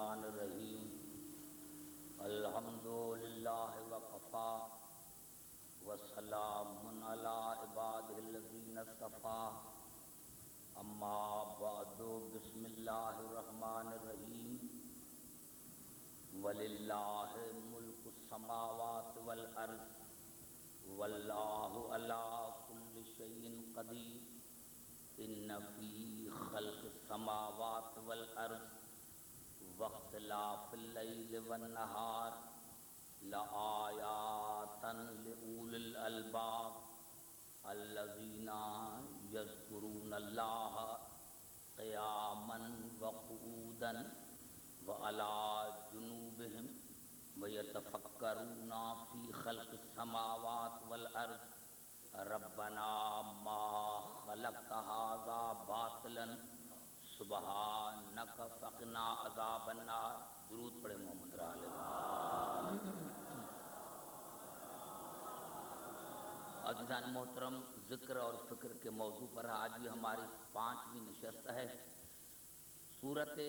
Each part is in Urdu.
الرحمن الرحیم الحمد للہ وکفی وسلام علی عبادہ الذین اصطفی اما بعد بسم اللہ الرحمن الرحیم وللہ ملک السماوات والارض واللہ علی کل شیء قدیر ان فی خلق السماوات والارض واختلاف اللیل والنہار لآیات لأولی الالباب الذین یذکرون اللہ قیاما وقعودا وعلی جنوبہم ویتفکرون فی خلق السماوات والارض ربنا ما خلقت هذا باطلا سبحانک فقنا عذاب النار۔ درود پڑھے محمد علیہ۔ عزیزان محترم، ذکر اور فکر کے موضوع پر آج بھی ہماری 5ویں نشست ہے۔ سورۃ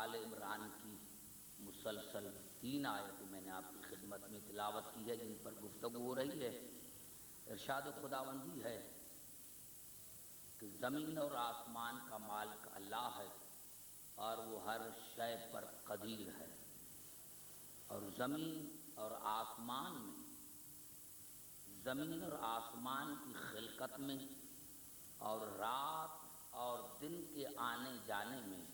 آل عمران کی مسلسل 3 آیتیں میں نے آپ کی خدمت میں تلاوت کی ہے جن پر گفتگو ہو رہی ہے۔ ارشاد خداوندی ہے کہ زمین اور آسمان کا مالک اللہ ہے اور وہ ہر شے پر قدیر ہے، اور زمین اور آسمان میں، زمین اور آسمان کی خلقت میں اور رات اور دن کے آنے جانے میں،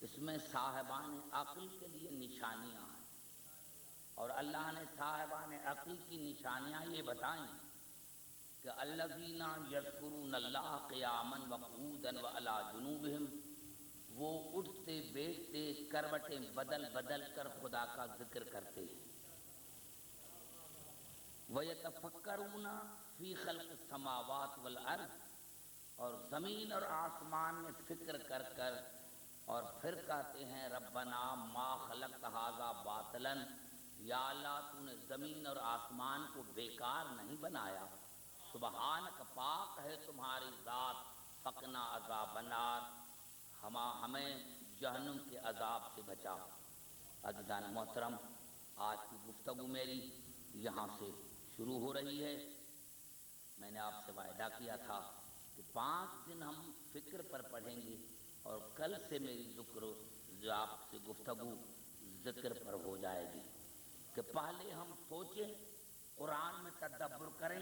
اس میں صاحبان عقل کے لیے نشانیاں ہیں، اور اللہ نے صاحبان عقل کی نشانیاں یہ بتائیں کہ الذین یذکرون اللہ قیاما وقعودا وعلی جنوبہم، وہ اٹھتے بیٹھتے کروٹیں بدل بدل کر خدا کا ذکر کرتے ہیں۔ ویتفکرون فی خلق السماوات والارض، اور زمین اور آسمان میں فکر کر کر اور پھر کہتے ہیں ربنا ما خلقت ھذا باطلا، یا اللہ تو نے زمین اور آسمان کو بیکار نہیں بنایا، سبحانک پاک ہے تمہاری ذات، فقنا عذاب النار، ہمیں جہنم کے عذاب سے بچا۔ عزیزان محترم، آج کی گفتگو میری یہاں سے شروع ہو رہی ہے۔ میں نے آپ سے وعدہ کیا تھا کہ 5 دن ہم فکر پر پڑھیں گے، اور کل سے میری جو آپ سے گفتگو ذکر پر ہو جائے گی، کہ پہلے ہم سوچیں، قرآن میں تدبر کریں،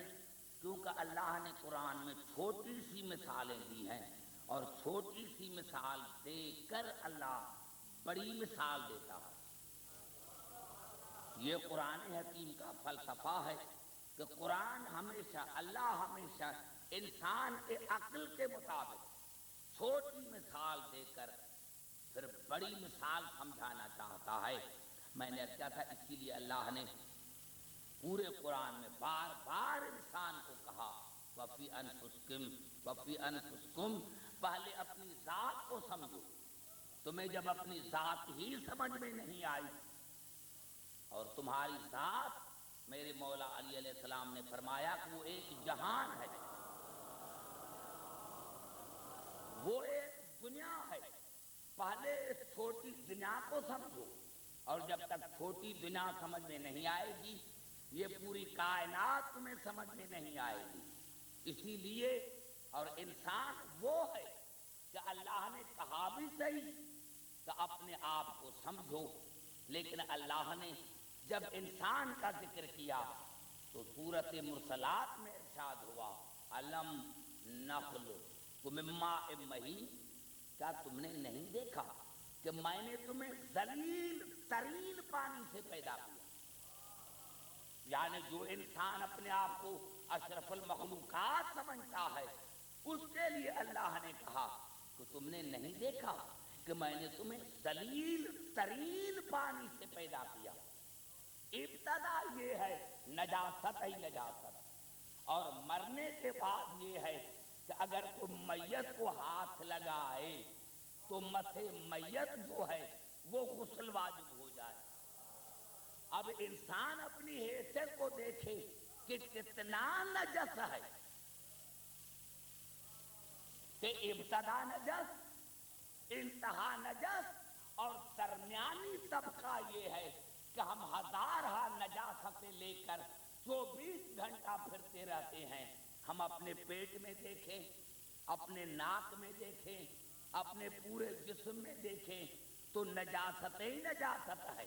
کیونکہ اللہ نے قرآن میں چھوٹی سی مثالیں دی ہیں، اور چھوٹی سی مثال دے کر اللہ بڑی مثال دیتا ہے۔ یہ قرآن حکیم کا فلسفہ ہے کہ قرآن ہمیشہ، اللہ ہمیشہ انسان کے عقل کے مطابق چھوٹی مثال دے کر پھر بڑی مثال سمجھانا چاہتا ہے۔ میں نے کہا تھا اسی لیے اللہ نے پورے قرآن میں بار بار انسان کو کہا وَفِي أَنفُسِكُمْ، پہلے اپنی ذات کو سمجھو۔ تمہیں جب اپنی ذات ہی سمجھ میں نہیں آئی، اور تمہاری ذات، میرے مولا علی علیہ السلام نے فرمایا کہ وہ ایک جہان ہے، وہ ایک دنیا ہے، پہلے اس چھوٹی دنیا کو سمجھو، اور جب تک چھوٹی دنیا سمجھ میں نہیں آئے گی، یہ پوری کائنات تمہیں سمجھ میں نہیں آئے گی۔ اسی لیے، اور انسان وہ ہے کہ اللہ نے کہا بھی صحیح کہ اپنے آپ کو سمجھو، لیکن اللہ نے جب انسان کا ذکر کیا تو سورۃ مرسلات میں ارشاد ہوا الم نخلقکم من ماء مہین، کیا تم نے نہیں دیکھا کہ میں نے تمہیں ذلیل ترین پانی سے پیدا کیا؟ یعنی جو انسان اپنے آپ کو اشرف المخلوقات سمجھتا ہے، اس کے لیے اللہ نے کہا کہ تم نے نہیں دیکھا کہ میں نے تمہیں ذلیل ترین پانی سے پیدا کیا۔ ابتدا یہ ہے نجاست ہی نجاست، اور مرنے کے بعد یہ ہے کہ اگر کوئی میت کو ہاتھ لگائے تو مسح میت جو ہے وہ غسل واجب ہو جائے۔ اب انسان اپنی حیثیت کو دیکھے کہ کتنا نجس ہے، کہ ابتدا نجس، انتہا نجس اور درمیانی طبقہ یہ ہے کہ ہم ہزارہ نجاستیں لے کر 24 گھنٹہ پھرتے رہتے ہیں. ہم اپنے پیٹ میں دیکھیں, اپنے ناک میں دیکھیں, اپنے پورے جسم میں دیکھیں تو نجاست ہی نجاست ہے.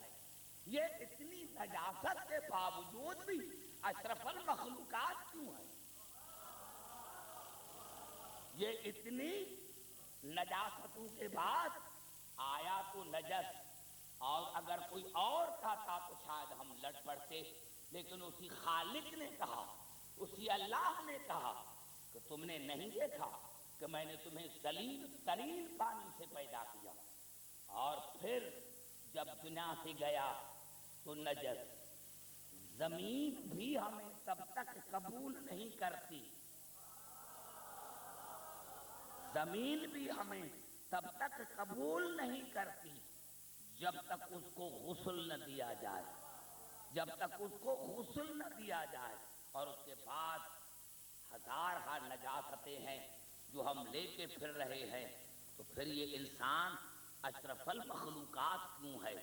یہ اتنی نجاست کے باوجود بھی اشرف المخلوقات کیوں ہے؟ یہ اتنی نجاستوں کے بعد آیا تو نجس, اور اگر کوئی اور کہتا تو شاید ہم لڑ پڑتے, لیکن اسی خالق نے کہا, اسی اللہ نے کہا کہ تم نے نہیں دیکھا کہ میں نے تمہیں سلیم ترین پانی سے پیدا کیا, اور پھر جب دنیا سے گیا تو نجس. زمین بھی ہمیں تب تک قبول نہیں کرتی, زمین بھی ہمیں تب تک قبول نہیں کرتی جب تک اس کو غسل نہ دیا جائے, جب تک اس کو غسل نہ دیا جائے. اور اس کے بعد ہزارہ نجاستیں ہیں جو ہم لے کے پھر رہے ہیں. تو پھر یہ انسان اشرف المخلوقات کیوں ہے؟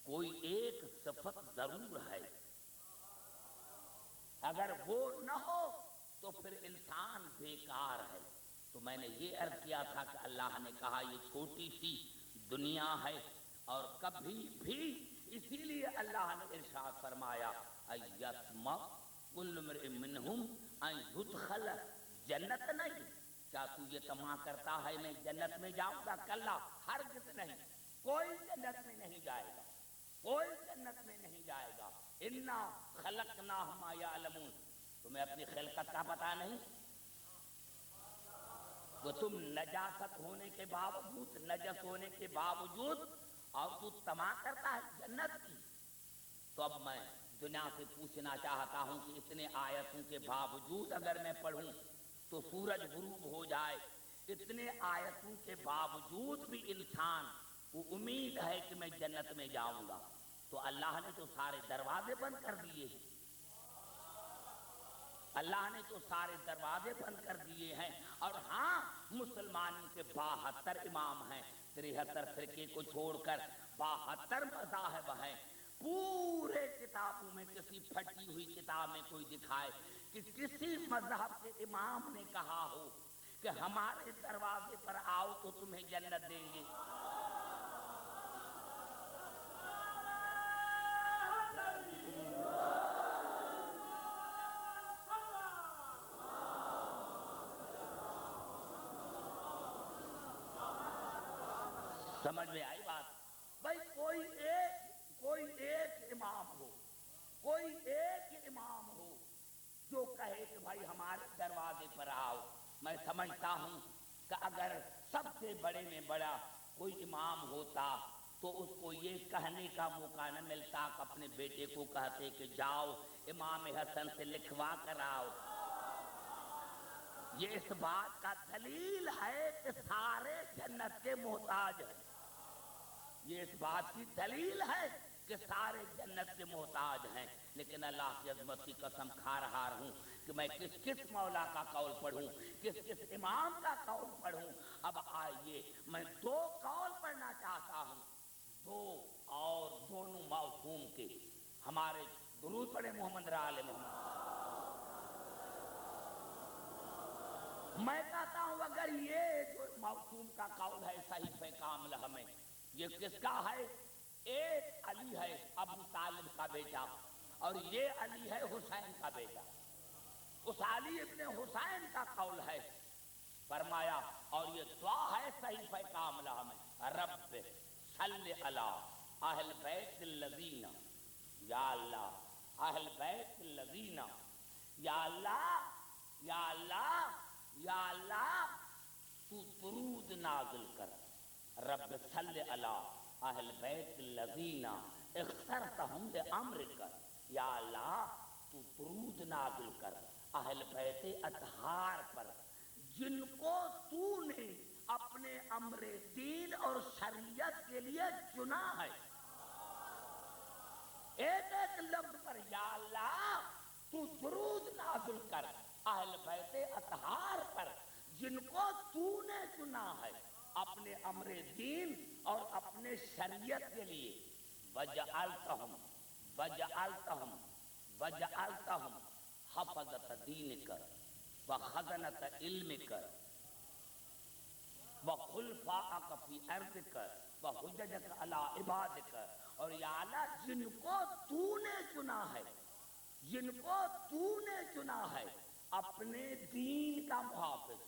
کوئی ایک صفت ضرور ہے, اگر وہ نہ ہو تو پھر انسان بیکار ہے. تو میں نے یہ عرض کیا تھا کہ اللہ نے کہا یہ چھوٹی سی دنیا ہے, اور کبھی بھی اسی لیے اللہ نے ارشاد فرمایا ایسمع کل امرئ منہم ان یدخل جنت. نہیں, کیا تو یہ طمع کرتا ہے میں جنت میں جاؤں گا؟ کلا, ہرگز نہیں, کوئی جنت میں نہیں جائے گا, کوئی جنت میں نہیں جائے گا. انا خلقناہم یعلمون, تمہیں اپنی خلقت کا پتہ نہیں؟ وہ تم نجاست ہونے کے باوجود, نجس ہونے کے باوجود, اور تو طمع کرتا ہے جنت کی. تو اب میں دنیا سے پوچھنا چاہتا ہوں کہ اتنے آیتوں کے باوجود اگر میں پڑھوں تو سورج غروب ہو جائے, اتنے آیتوں کے باوجود بھی انسان کو امید ہے کہ میں جنت میں جاؤں گا, تو اللہ نے تو سارے دروازے بند کر دیے ہیں, اللہ نے تو سارے دروازے بند کر دیے ہیں. اور ہاں, مسلمانوں کے 72 امام ہیں, 73 فرقے کو چھوڑ کر 72 مذاہب ہیں. پورے کتابوں میں کسی پھٹی ہوئی کتاب میں کوئی دکھائے کہ کسی مذہب کے امام نے کہا ہو کہ ہمارے دروازے پر آؤ تو تمہیں جنت دیں گے. سمجھ میں آئی بات؟ بھائی کوئی ایک امام ہو, کوئی ایک امام ہو جو کہے کہ بھائی ہمارے دروازے پر آؤ. میں سمجھتا ہوں کہ اگر سب سے بڑے میں بڑا کوئی امام ہوتا تو اس کو یہ کہنے کا موقع نہ ملتا کہ اپنے بیٹے کو کہتے کہ جاؤ امام حسن سے لکھوا کر آؤ. یہ اس بات کا دلیل ہے کہ سارے جنت کے محتاج ہیں. یہ اس بات کی دلیل ہے کہ سارے جنت کے محتاج ہیں. لیکن اللہ کی عظمت کی قسم کھا رہا ہوں کہ میں کس مولا کا قول پڑھوں, کس امام کا قول پڑھوں. اب آئیے میں 2 قول پڑھنا چاہتا ہوں, 2 اور دونوں موسوم کے. ہمارے درود پڑھے محمد را آل محمد. میں کہتا ہوں اگر یہ جو موسوم کا قول ہے صحیفہ کاملہ میں, یہ کس کا ہے؟ ایک علی ہے ابو طالب کا بیٹا, اور یہ علی ہے حسین کا بیٹا. اس علی ابن حسین کا قول ہے. فرمایا اور یہ دعا ہے صحیفہ کاملہ میں, رب صلی علی اہل بیت الذین, یا اللہ اہل بیت الذین, یا اللہ یا اللہ یا اللہ تو درود نازل کر. رب صلی علی اہل بیت الذین اخترتہم لامرک, یا اللہ تو درود نازل کر اہل بیت اطہار پر جن کو تو نے اپنے امر دین اور شریعت کے لیے چنا ہے. ایک ایک لفظ پر یا اللہ تو درود نازل کر اہل بیت اطہار پر جن کو تو نے چنا ہے. اپنے امر دین اور اپنے شریعت کے لیے وجعلتہم حفظت دینک وخزنت علمک وخلفاءک فی ارضک وحججک علی عبادک. اور یا اللہ جن کو تو نے چنا ہے، جن کو تو نے چنا ہے اپنے دین کا محافظ،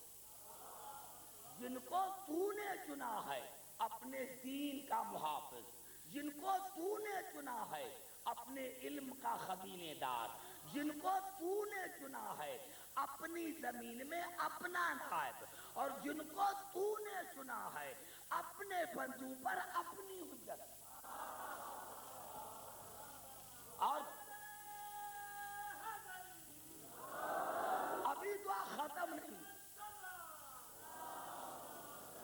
جن کو تو نے چنا ہے اپنے دین کا محافظ، جن کو تو نے چنا ہے اپنے علم کا خزینے دار، جن کو تو نے چنا ہے اپنی زمین میں اپنا نائب، اور جن کو تو نے چنا ہے اپنے بندوں پر اپنی حجت. اور ابھی دعا ختم نہیں.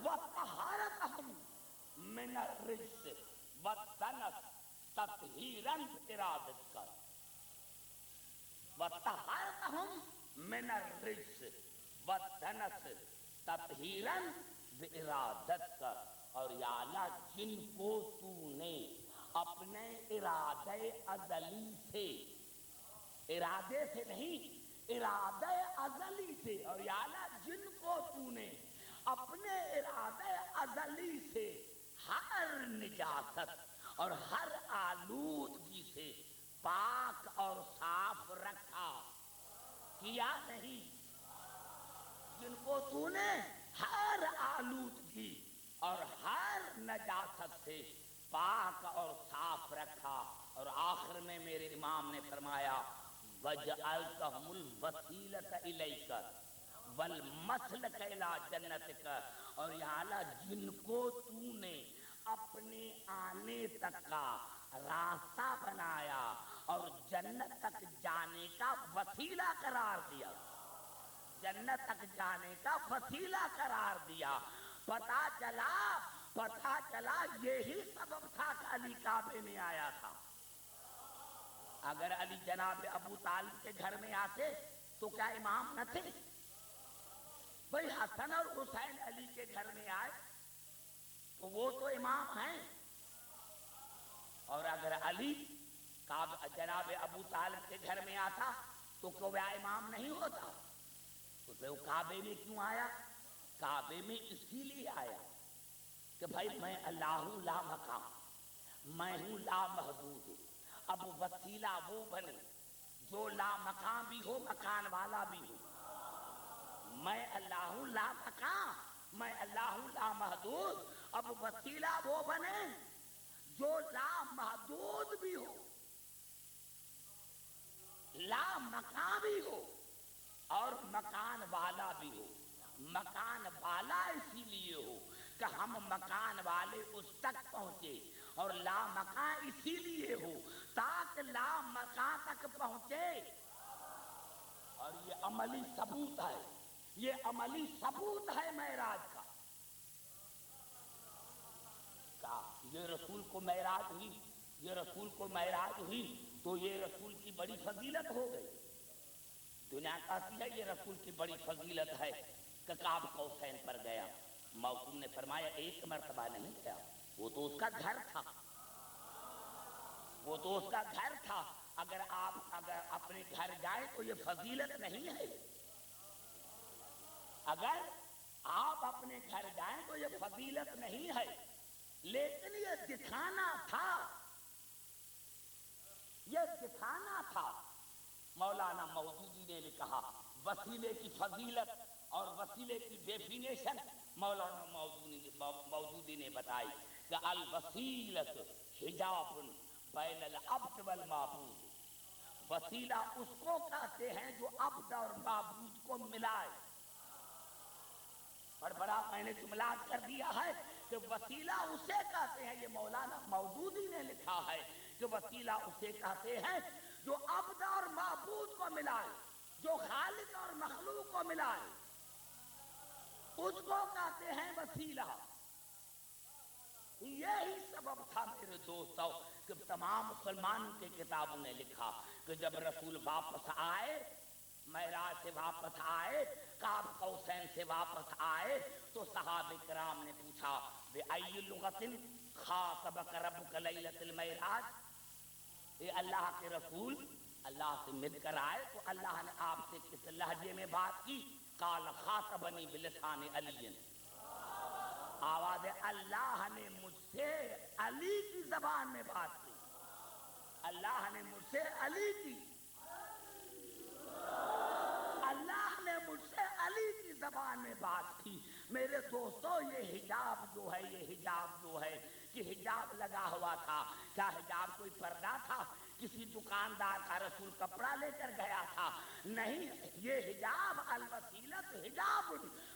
وَطَهَّرَتَهُمْ مِنَ الرِّجْسِ وَالدَّنَسِ تَطْهِيرًا بِإِرَادَتِكَ. وَطَهَّرَتَهُمْ مِنَ الرِّجْسِ وَالدَّنَسِ تَطْهِيرًا بِإِرَادَتِكَ. اور یا اللہ جن کو تو نے اپنے ارادہ ازلی سے، ارادے سے نہیں، ارادہ ازلی سے، اور یا اللہ جن کو تو نے اپنے ارادہ ازلی سے ہر نجاست اور ہر آلودگی سے پاک اور صاف رکھا، کیا نہیں، جن کو تو نے ہر آلودگی اور ہر نجاست سے پاک اور صاف رکھا. اور آخر میں میرے امام نے فرمایا وَجَعَلْتَهُمُ الْوَسِيلَةَ إِلَيْكَ وَالْمَسْلَكَ إِلَىٰ جَنَّتِكَ. اور یا اللہ جن کو تو نے اپنے آنے تک کا راستہ بنایا اور جنت تک جانے کا وسیلہ قرار دیا، جنت تک جانے کا وسیلہ قرار دیا. پتہ چلا یہی سبب تھا کہ علی کعبے میں آیا تھا. اگر علی جناب ابو طالب کے گھر میں آتے تو کیا امام نہ تھے؟ بھئی حسن اور حسین علی کے گھر میں آئے تو وہ تو امام ہیں. اور اگر علی جناب ابو طالب کے گھر میں آتا تو کیا امام نہیں ہوتا؟ تو پھر وہ کعبے میں کیوں آیا؟ کعبے میں اسی لیے آیا کہ بھائی میں اللہ ہوں لا مقام، میں ہوں لا محدود. اب وسیلہ وہ بنے جو لا مقام بھی ہو مکان والا بھی ہو. میں اللہ ہوں لا مقام، میں اللہ ہوں لا محدود. اب وسیلہ وہ بنے جو لا محدود بھی ہو، لا مقام بھی ہو اور مکان والا بھی ہو. مکان والا اسی لیے ہو کہ ہم مکان والے اس تک پہنچے، اور لا مکان اسی لیے ہو تاکہ لا مکان تک پہنچے. اور یہ عملی ثبوت ہے، یہ عملی ثبوت ہے معراج کا. یہ رسول کو معراج ہوئی، یہ رسول کو معراج ہوئی تو یہ رسول کی بڑی فضیلت ہو گئی. دنیا کہتی ہے یہ رسول کی بڑی فضیلت ہے کہ قاب قوسین پر گیا. موسم نے فرمایا ایک مرتبہ نہیں گیا، وہ تو اس کا گھر تھا، وہ تو اس کا گھر تھا. اگر آپ اپنے گھر جائیں تو یہ فضیلت نہیں ہے. اگر آپ اپنے گھر جائیں تو یہ فضیلت نہیں ہے، لیکن یہ دکھانا تھا، یہ دکھانا تھا. مولانا مودودی نے بھی کہا وسیلے کی فضیلت اور وسیلے کی ڈیفینیشن مولانا مودودی نے بتائی کہ الوسیلۃ حجاب بین العبد والمعبود. وسیلہ اس کو کہتے ہیں جو عبد اور معبود کو ملائے. بڑا میں نے جملات کر دیا ہے کہ وسیلہ اسے کہتے ہیں، یہ مولانا مودودی نے لکھا ہے کہ وسیلہ اسے کہتے ہیں جو عبد اور معبود کو ملائے، جو خالق اور مخلوق کو ملائے، اس کو کہتے ہیں وسیلہ. یہی سبب تھا میرے دوستو کہ تمام مسلمانوں کے کتابوں نے لکھا کہ جب رسول واپس آئے، معراج سے واپس آئے، قاب قوسین سے واپس آئے تو صحابہ کرام نے پوچھا بِأَيِّ لُغَةٍ خَاطَبَكَ رَبُّكَ لَيْلَةَ الْمِعْرَاجِ، اے اللہ کے رسول، اللہ سے مل کر آئے تو اللہ نے آپ سے کس لہجے میں بات کی؟ قال خاطبنی بلسان علی، آواز اللہ نے مجھ سے علی کی زبان میں بات کی، اللہ نے مجھ سے علی کی، اللہ نے مجھ سے علی کی زبان میں بات کی۔ میرے دوستو یہ حجاب جو ہے، یہ حجاب جو ہے کہ حجاب لگا ہوا تھا، کیا حجاب کوئی پردہ تھا؟ کسی دکاندار کا رسول کپڑا لے کر گیا تھا؟ نہیں، یہ حجاب الوسیلۃ حجاب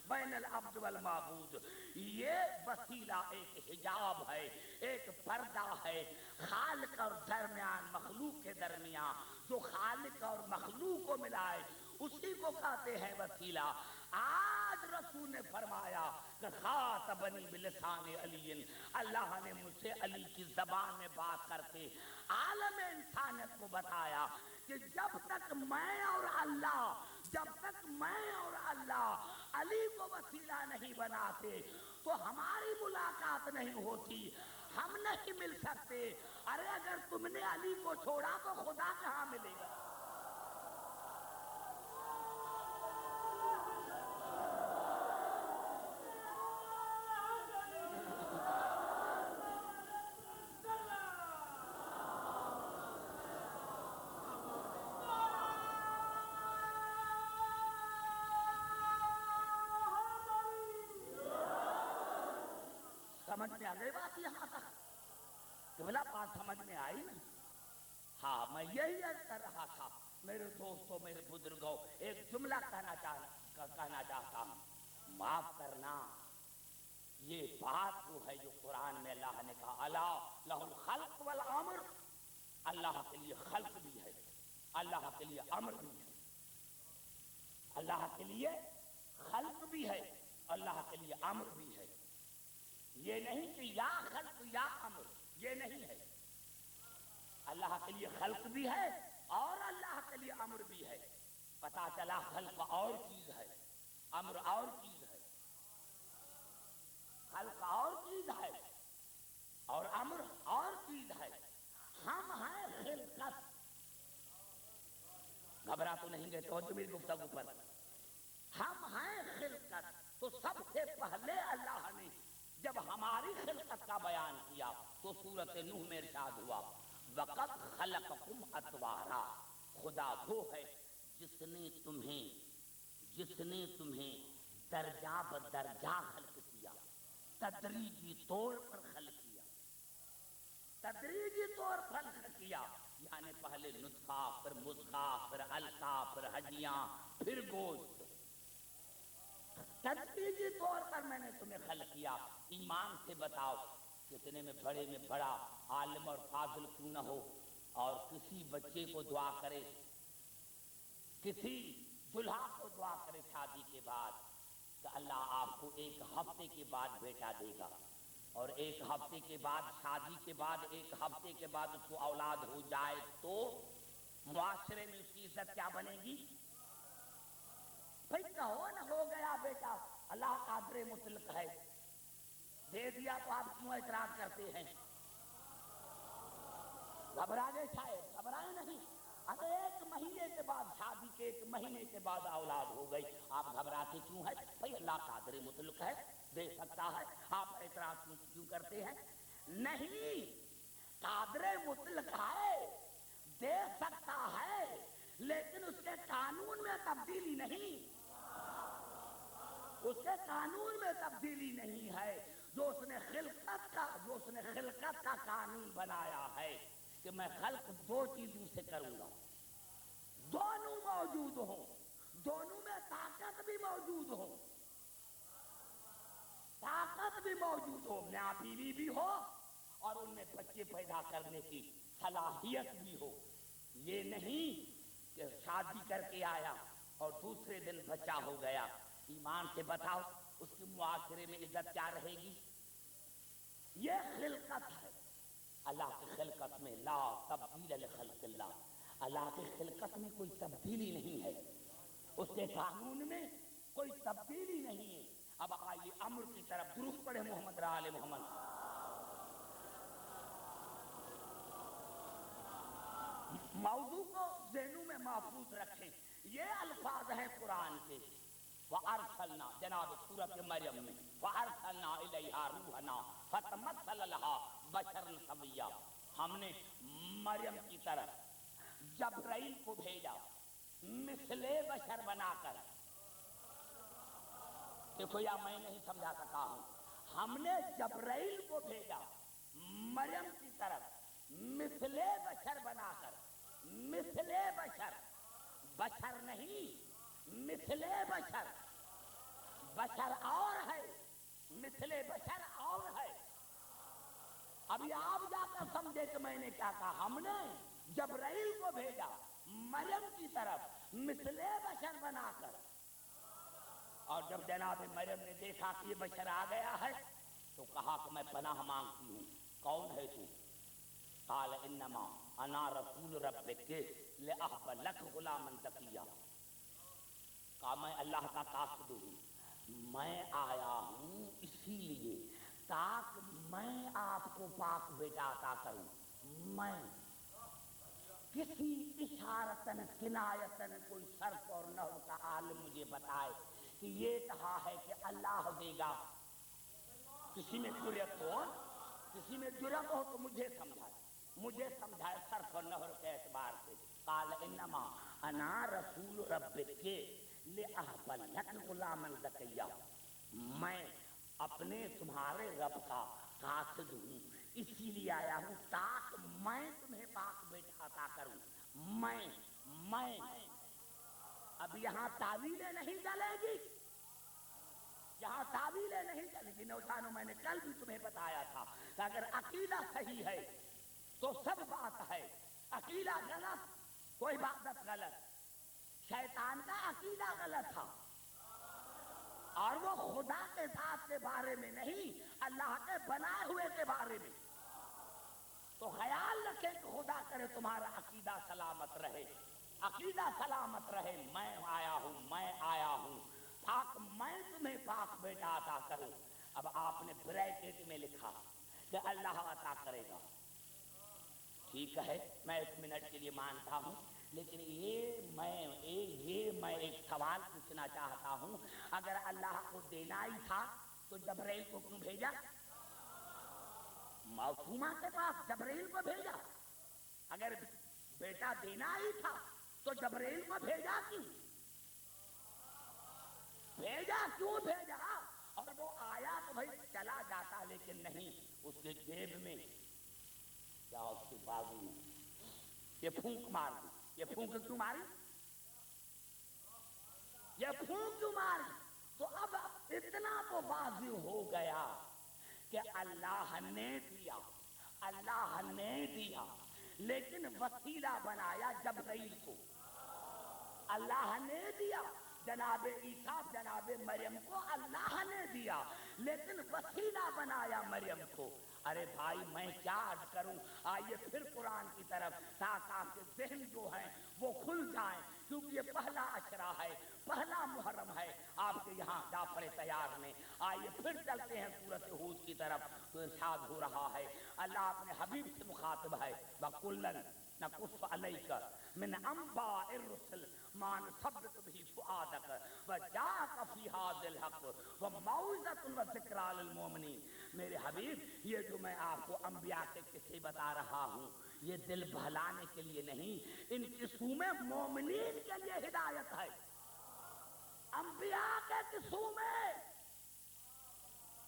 بین العبد والمعبود، یہ وسیلہ ایک حجاب ہے، ایک پردہ ہے خالق اور درمیان مخلوق کے درمیان، جو خالق اور مخلوق کو ملائے اسی کو کہتے ہیں وسیلہ۔ آج رسول نے فرمایا کہ خاطبنی بلسان علی، اللہ نے مجھ سے علی کی زبان میں بات کر کے عالم انسانیت کو بتایا کہ جب تک میں اور اللہ، جب تک میں اور اللہ علی کو وسیلہ نہیں بناتے تو ہماری ملاقات نہیں ہوتی، ہم نہیں مل سکتے۔ ارے اگر تم نے علی کو چھوڑا تو خدا کہاں ملے گا؟ سمجھ میں آ گئی بات یہاں تک؟ قبلہ بات سمجھ میں آئی نا؟ ہاں، میں یہی عرض کر رہا تھا میرے دوستوں، میرے بزرگوں، ایک جملہ کہنا چاہتا ہوں، معاف کرنا، یہ بات جو ہے جو قرآن میں اللہ نے کہا الا لہ الخلق والامر، اللہ کے لیے خلق بھی ہے، اللہ کے لیے امر بھی ہے، اللہ کے لیے خلق بھی ہے، اللہ کے لیے امر بھی ہے۔ یہ نہیں کہ یا خلق یا امر، یہ نہیں ہے، اللہ کے لیے خلق بھی ہے اور اللہ کے لیے امر بھی ہے۔ پتا چلا خلق اور چیز ہے، امر اور چیز ہے، خلق اور چیز ہے اور امر اور چیز ہے۔ ہم ہیں خلقت، گھبرا تو نہیں گئے توجہ میری گفتگو پر؟ ہم ہیں خلقت، تو سب سے پہلے اللہ نے جب ہماری خلقت کا بیان کیا تو سورۃ نوح میں ارشاد ہوا وَقَدْ خَلَقَكُمْ أَطْوَارًا، خدا وہ ہے جس نے تمہیں درجہ بدرجہ خلق کیا، تدریجی طور پر خلق کیا، تدریجی طور پر خلق کیا، یعنی پہلے نطفہ، پھر مضغہ، پھر علقہ، پھر ہڈیاں، پھر گوشت، تدریجی طور پر میں نے تمہیں خلق کیا۔ ایمان سے بتاؤ کتنے میں بڑا عالم اور فاضل کیوں نہ ہو اور کسی بچے کو دعا کرے، کسی دلہا کو دعا کرے شادی کے بعد کہ اللہ آپ کو ایک ہفتے کے بعد بیٹا دے گا، اور ایک ہفتے کے بعد شادی کے بعد ایک ہفتے کے بعد اس کو اولاد ہو جائے تو معاشرے میں اس کی عزت کیا بنے گی؟ بھائی کہو نا ہو گیا بیٹا، اللہ قادر مطلق ہے، دے دیا تو آپ کیوں اعتراض کرتے ہیں؟ گھبرا گئے شاید؟ گھبرائے نہیں، اگر ایک مہینے کے بعد شادی کے ایک مہینے کے بعد اولاد ہو گئی، آپ گھبراتے کیوں ہیں؟ بھائی اللہ قادر مطلق ہے، دے سکتا ہے، آپ اعتراض کیوں کرتے ہیں؟ نہیں، قادر مطلق ہے، دے سکتا ہے، لیکن اس کے قانون میں تبدیلی نہیں، اس کے قانون میں تبدیلی نہیں ہے۔ جو اس نے خلقت کا قانون بنایا ہے کہ میں خلق دو چیزوں سے کروں گا، دونوں موجود ہوں، دونوں میں طاقت بھی موجود ہو، طاقت بھی موجود ہو، میاں بیوی بھی ہو اور ان میں بچے پیدا کرنے کی صلاحیت بھی ہو۔ یہ نہیں کہ شادی کر کے آیا اور دوسرے دن بچہ ہو گیا۔ ایمان سے بتاؤ اس کی معاشرے میں عزت کیا رہے گی؟ یہ خلقت ہے، اللہ کی خلقت میں لا تبدیل لخلق اللہ، اللہ کی خلقت میں کوئی تبدیلی نہیں ہے، اس کے قانون میں کوئی تبدیلی نہیں ہے۔ اب آئیے امر کی طرف، درود پڑھے محمد را آل محمد۔ موضوع کو ذہنوں میں محفوظ رکھیں، یہ الفاظ ہیں قرآن کے۔ وَأَرْسَلْنَا، جناب سورۃ مریم میں، وَأَرْسَلْنَا إِلَيْهَا رُوحَنَا فَتَمَثَّلَ لَهَا بَشَرًا سَوِيًّا، ہم نے مریم کی طرف جبرائیل کو بھیجا مثل بشر بنا کر۔ دیکھو یا میں نہیں سمجھا سکا ہوں، ہم نے جبرائیل کو بھیجا مریم کی طرف مثل بشر بنا کر۔ مثل بشر، بشر نہیں، مثل بشر، بشر اور ہے، مثل بشر اور ہے۔ ابھی آپ جا کر سمجھے کہ میں نے کیا کہا۔ ہم نے جبرائیل کو بھیجا مریم کی طرف مثل بشر بنا کر، اور جب جناب مریم نے دیکھا کہ یہ بشر آ گیا ہے تو کہا کہ میں پناہ مانگتی ہوں، کون ہے تو؟ قال انما انا رسول ربک لاہب لک غلاما زکیا، کہا میں اللہ کا قاصد ہوں، میں آیا ہوں اسی لیے تاکہ میں آپ کو پاک بیٹا عطا کروں۔ میں کسی اشارتن کنایتن کوئی صرف اور نحو کا عالم مجھے بتائے کہ یہ کہا ہے کہ اللہ دے گا، کسی میں جرأت ہو، کسی میں جرأت ہو تو مجھے سمجھائے صرف اور نحو کے اعتبار سے۔ قال انما انا رسول ربک لاہب لک غلاما زکیا، میں اپنے تمہارے رب کا قاصد ہوں، اسی لیے آیا ہوں تاکہ میں تمہیں پاک بیٹا عطا کروں۔ میں اب یہاں تعویلیں نہیں چلے گی، یہاں تعویلیں نہیں چلے گی۔ نوجوانوں، میں نے کل بھی تمہیں بتایا تھا کہ اگر عقیدہ صحیح ہے تو سب بات ہے، عقیدہ غلط تو عبادت غلط۔ شیطان کا عقیدہ غلط تھا، اور وہ خدا کے ذات کے بارے میں نہیں، اللہ کے بنائے ہوئے کے بارے میں۔ تو خیال رکھیں کہ خدا کرے تمہارا عقیدہ سلامت رہے، عقیدہ سلامت رہے۔ میں آیا ہوں تاکہ میں تمہیں پاک بیٹا عطا کروں۔ اب آپ نے بریکٹ میں لکھا کہ اللہ عطا کرے گا، ٹھیک ہے، میں 1 منٹ کے لیے مانتا ہوں، لیکن یہ میں ایک سوال پوچھنا چاہتا ہوں، اگر اللہ کو دینا ہی تھا تو جبرائیل کو کیوں بھیجا؟ معصومہ کے پاس جبرائیل کو بھیجا۔ اگر بیٹا دینا ہی تھا تو جبرائیل کو بھیجا کیوں؟ اور وہ آیا تو بھائی چلا جاتا، لیکن نہیں، اس کے جیب میں کیا، اس کے بازو میں یہ پھونک مار دی۔ یہ پھونک کیوں ماری؟ تو اب اتنا تو واضح ہو گیا کہ اللہ نے دیا لیکن وسیلہ بنایا جبرائیل کو۔ اللہ نے دیا جناب عیسیٰ جناب مریم کو، اللہ نے دیا لیکن وسیلہ بنایا مریم کو۔ ارے بھائی میں کیا عرض کروں، آئیے پھر قرآن کی طرف تاکہ آپ کے ذہن جو ہیں وہ کھل جائیں، کیونکہ یہ پہلا عشرہ ہے، پہلا محرم ہے آپ کے یہاں جعفر طیار میں۔ آئیے پھر چلتے ہیں سورۃ ہود کی طرف، تو ارشاد ہو رہا ہے، اللہ اپنے حبیب سے مخاطب ہے، وَكُلًّا نَقُصُّ عَلَيْكَ مِنْ أَنْبَاءِ الرُّسُلِ مَا نُثَبِّتُ بِهِ فُؤَادَكَ وَجَاءَكَ فِي هَٰذَا الْحَقُّ وَمَوْعِظَةٌ وَذِكْرَىٰ لِلْمُؤْمِنِينَ۔ میرے حبیب، یہ جو میں آپ کو انبیاء کے قصے بتا رہا ہوں، یہ دل بہلانے کے لیے نہیں، ان قصوں میں مومنین کے لیے ہدایت ہے۔ انبیاء کے قصوں میں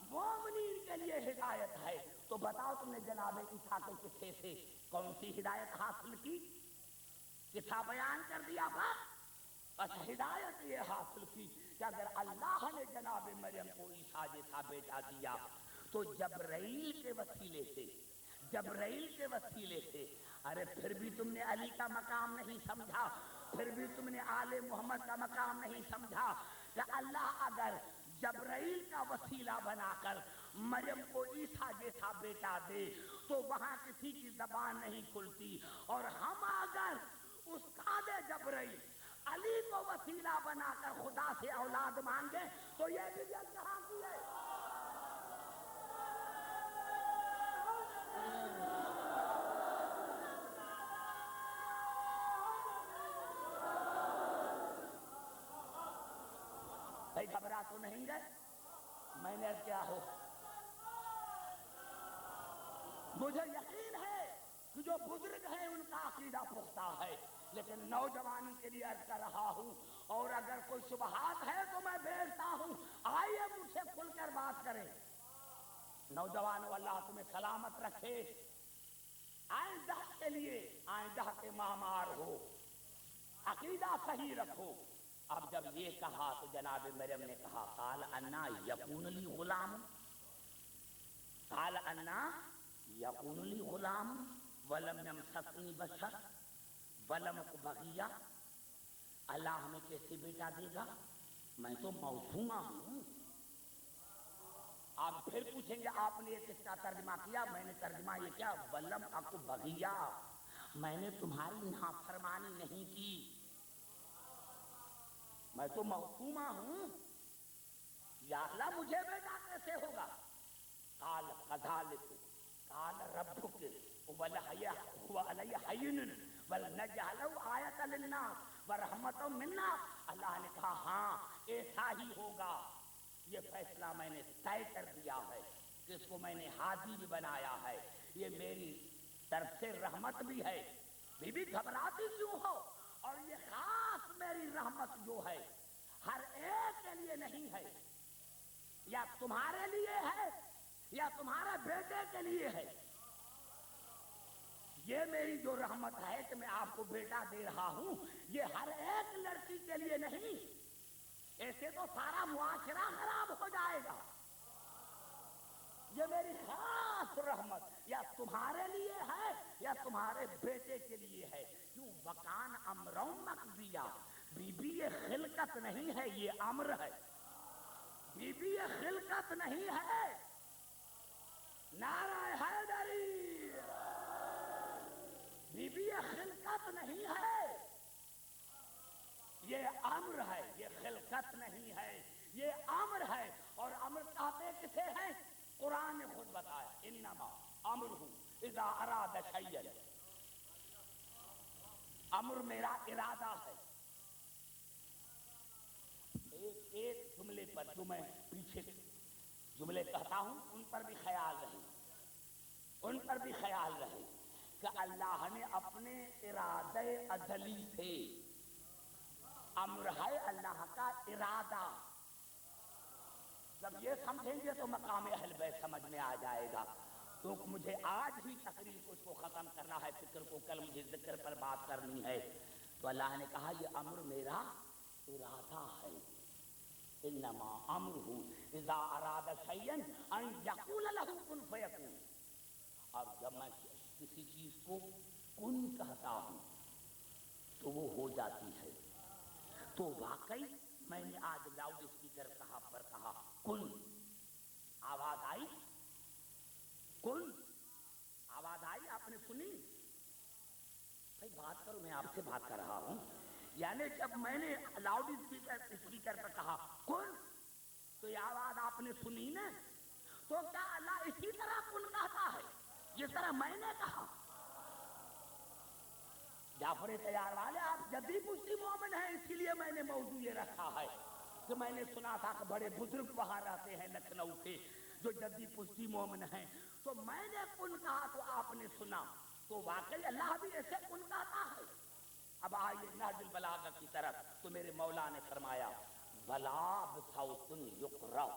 مومنین کے لیے ہدایت ہے۔ تو بتاؤ تم نے جناب عیسیٰ کے قصے سے کون سی ہدایت حاصل کی؟ قصہ بیان کر دیا بس ہدایت یہ حاصل کی کہ اگر اللہ نے جناب مریم کو عیسیٰ جیسا بیٹا دیا تو جبرائیل کے وسیلے سے ارے پھر بھی تم نے علی کا مقام نہیں سمجھا، پھر بھی تم نے آل محمد کا مقام نہیں سمجھا کہ اللہ اگر جبرائیل کا وسیلہ بنا کر مریم کو عیسیٰ جیسا بیٹا دے تو وہاں کسی کی زبان نہیں کھلتی، اور ہم اگر استاد جبرائیل علی کو وسیلہ بنا کر خدا سے اولاد مانگے تو یہ بدعت کہاں کی ہے؟ بھائی گھبرا تو نہیں گئے؟ میں نے کیا ہو، مجھے یقین ہے کہ جو بزرگ ہیں ان کا عقیدہ پختہ ہے، لیکن نوجوان کے لیے عرض کر رہا ہوں، اور اگر کوئی شبہات ہے تو میں بھیجتا ہوں، آئیے مجھ سے کھل کر بات کریں۔ نوجوانوں، اللہ تمہیں سلامت رکھے، آئندہ کے لیے آئندہ کے معمار ہو، عقیدہ صحیح رکھو۔ اب جب یہ کہا تو جناب مریم نے کہا قال انا یکون لی غلام، قال انا یکون لی غلام ولم یمسسنی بشر ولم اک بغیہ، اللہ ہمیں کیسے بیٹا دے گا، میں تو موسومہ ہوں۔ آپ پھر پوچھیں گے آپ نے یہ کس کا ترجمہ کیا؟ میں نے ترجمہ یہ کیا ولم اک بغیہ، میں نے تمہاری نافرمانی نہیں کی، میں تو موسومہ ہوں، یا اللہ مجھے بیٹا کیسے ہوگا؟ قال کذالک قال ربک هو علی حین ولنجعلہ آیۃ للناس ورحمۃ منا، اللہ نے کہا ہاں ایسا ہی ہوگا، یہ فیصلہ میں نے طے کر دیا ہے، کہ اس کو میں نے ہادی بھی بنایا ہے، یہ میری طرف سے رحمت بھی ہے۔ بی بی گھبراتی کیوں ہو؟ اور یہ خاص میری رحمت جو ہے ہر ایک کے لیے نہیں ہے، یا تمہارے لیے ہے یا تمہارے بیٹے کے لیے ہے، یہ میری جو رحمت ہے کہ میں آپ کو بیٹا دے رہا ہوں، یہ ہر ایک لڑکی کے لیے نہیں، ایسے تو سارا معاشرہ خراب ہو جائے گا، یہ میری خاص رحمت یا تمہارے لیے ہے یا تمہارے بیٹے کے لیے ہے۔ کیوں؟ وکان امرا مقضیا، بی بی یہ خلقت نہیں ہے، یہ امر ہے، بی بی یہ خلقت نہیں ہے، نعرہ حیدری، بی بی یہ خلقت نہیں ہے، یہ امر ہے، یہ خلقت نہیں ہے، یہ امر ہے، اور امر کہتے کسے ہیں؟ قرآن نے خود بتایا انما امرہ اذا اراد شیئا، امر میرا ارادہ ہے۔ ایک جملے پر جو میں پیچھے جملے کہتا ہوں ان پر بھی خیال رہے، ان پر بھی خیال رہے کہ اللہ نے اپنے ارادہ ازلی سے، امر ہے اللہ کا ارادہ، جب یہ سمجھیں گے تو مقام اہل بیت سمجھ میں آ جائے گا، کیونکہ مجھے آج ہی تقریر کو اس کو ختم کرنا ہے، فکر کو کل مجھے ذکر پر بات کرنی ہے، تو اللہ نے کہا یہ امر میرا ارادہ ہے، انما امرہ اذا اراد شیئا ان یقول له کن فیکون، اب جب میں کسی چیز کو کن کہتا ہوں تو وہ ہو جاتی ہے، تو واقعی میں نے آج لاؤڈ اسپیکر پر کہا کن، آواز آئی، کن آواز آئی، آپ نے سنی؟ بھائی بات کرو، میں آپ سے بات کر رہا ہوں، یعنی جب میں نے لاؤڈ اسپیکر پر کہا کن تو یہ آواز آپ نے سنی نا، تو کیا اللہ اسی طرح کن کہتا ہے جس طرح میں نے کہا؟ جعفر تیار والے آپ جدی پشتی مومن ہیں، اسی لیے میں نے موضوع یہ رکھا ہے کہ میں نے سنا تھا کہ بڑے بزرگ وہاں رہتے ہیں لکھنؤ کے جو جدی پشتی مومن ہیں، تو میں نے کن کہا تو آپ نے سنا، تو واقعی اللہ بھی ایسے کن کہتا ہے۔ اب آئیے نہج البلاغہ کی طرف، تو میرے مولا نے فرمایا ولا بصوت یقرأ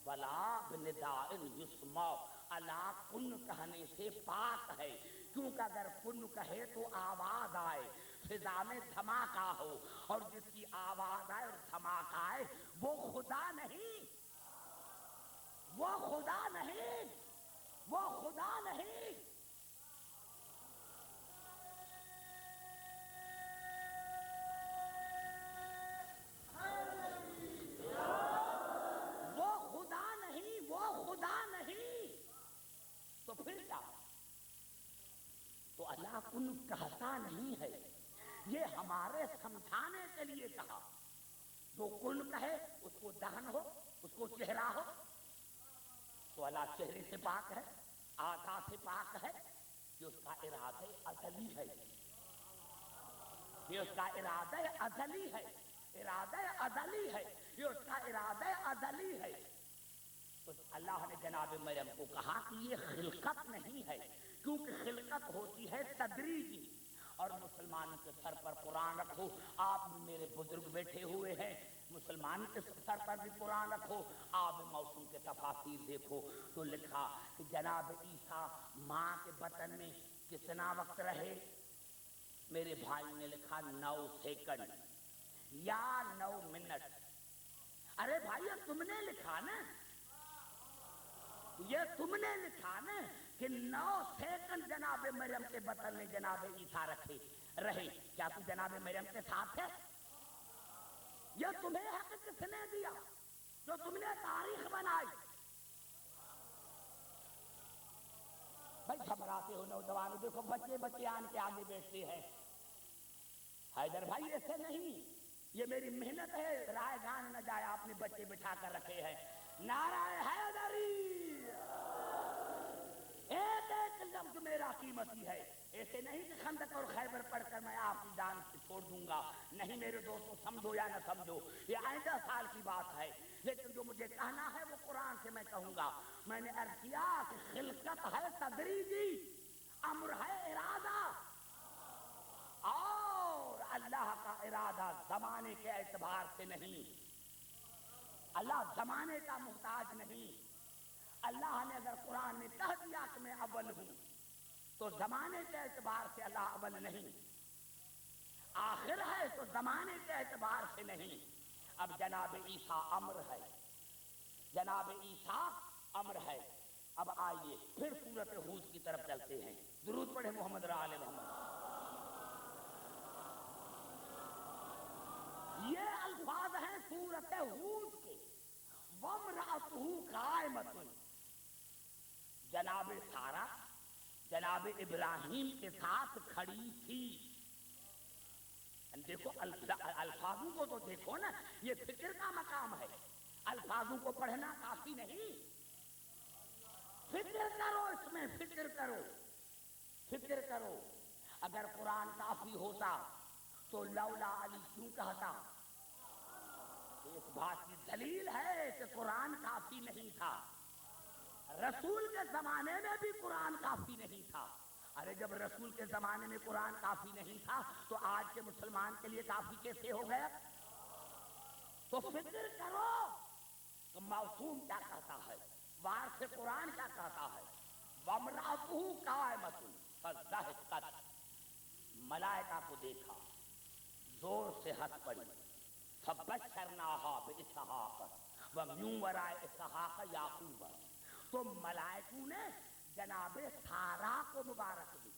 ولا بنداء یسمع، اللہ کن کہنے سے پاک ہے، کیونکہ اگر کن کہے تو آواز آئے، فضا میں دھماکہ ہو، اور جس کی آواز آئے اور دھماکہ آئے وہ خدا نہیں، وہ خدا نہیں، وہ خدا نہیں۔ وہ خدا نہیں، وہ خدا نہیں، تو پھر کیا؟ تو اللہ کن کہتا نہیں ہے، یہ ہمارے سمجھانے کے لیے کہا. جو کن کہے اس کو دہن ہو، اس کو چہرہ ہو، تو اللہ چہرے سے پاک ہے، آقا سے پاک ہے، کہ اس کا ارادہ ازلی ہے، یہ اس کا ارادہ ازلی ہے، ارادہ ازلی ہے، یہ اس کا ارادہ ازلی ہے. تو اللہ نے جناب مریم کو کہا کہ یہ خلقت نہیں ہے، کیونکہ خلقت ہوتی ہے تدریجی. اور مسلمان کے سر پر قرآن رکھو، آپ میرے بزرگ بیٹھے ہوئے ہیں، مسلمان کے سر پر بھی قرآن رکھو، آپ موسم کے تفاسیر دیکھو تو لکھا کہ جناب عیسیٰ ماں کے بطن میں کتنا وقت رہے. میرے بھائی نے لکھا 9 سیکنڈ یا 9 منٹ. ارے بھائی یہ تم نے لکھا نا، یہ تم نے لکھا نا کہ 9 سیکنڈ جناب مریم کے بطن میں جناب عیسیٰ رہے. کیا تو جناب مریم کے ساتھ ہے؟ یہ تمہیں حق کس نے دیا جو تم نے تاریخ بنائی؟ بھائی گھبراتے ہو نوجوانوں، دیکھو بچے آن کے آگے بیٹھتے ہیں. حیدر بھائی ایسے نہیں، یہ میری محنت ہے، رائے گان نہ جائے، آپ نے بچے بٹھا کر رکھے ہیں. نعرہ حیدری، ایک ایک لفظ میرا قیمتی ہے. ایسے نہیں کہ خندق اور خیبر پڑھ کر میں آپ کی جان سے چھوڑ دوں گا. نہیں میرے دوستوں، سمجھو یا نہ سمجھو، یہ آئندہ سال کی بات ہے، لیکن جو مجھے کہنا ہے وہ قرآن سے میں کہوں گا. میں نے عرض کیا کہ خلقت ہے تدریجی، امر ہے ارادہ، اور اللہ کا ارادہ زمانے کے اعتبار سے نہیں. اللہ زمانے کا محتاج نہیں. اللہ نے اگر قرآن میں کہہ دیا کہ میں اول ہوں تو زمانے کے اعتبار سے اللہ اول نہیں، آخر ہے تو زمانے کے اعتبار سے نہیں. اب جناب عیسیٰ امر ہے، جناب عیسیٰ امر ہے. اب آئیے پھر سورۃ ہود کی طرف چلتے ہیں. درود پڑھے محمد آل محمد. یہ الفاظ ہیں سورۃ ہود کے. وَامْرَأَتُهُ قَائِمَةٌ، جناب سارہ جناب ابراہیم کے ساتھ کھڑی تھی. دیکھو الفاظوں کو تو دیکھو نا، یہ فکر کا مقام ہے. الفاظوں کو پڑھنا کافی نہیں، فکر کرو، اس میں فکر کرو، فکر کرو. اگر قرآن کافی ہوتا تو لولا علی کیوں کہتا؟ اس بات کی دلیل ہے کہ قرآن کافی نہیں تھا. رسول کے زمانے میں بھی قرآن کافی نہیں تھا. ارے جب رسول کے زمانے میں قرآن کافی نہیں تھا تو آج کے مسلمان کے لیے کافی کیسے ہو گیا؟ تو فکر کرو کہ موسوم کیا کہتا ہے، وارث قرآن کیا کہتا ہے. وَامْرَأَتُهُ قَائِمَةٌ فَضَحِكَتْ، ملائکہ کو دیکھا، زور سے ہنس پڑی. فَبَشَّرْنَاهَا بِإِسْحَاقَ وَمِن وَرَاءِ إِسْحَاقَ یعقوب. تو ملائکوں نے جناب سارا کو مبارک دی.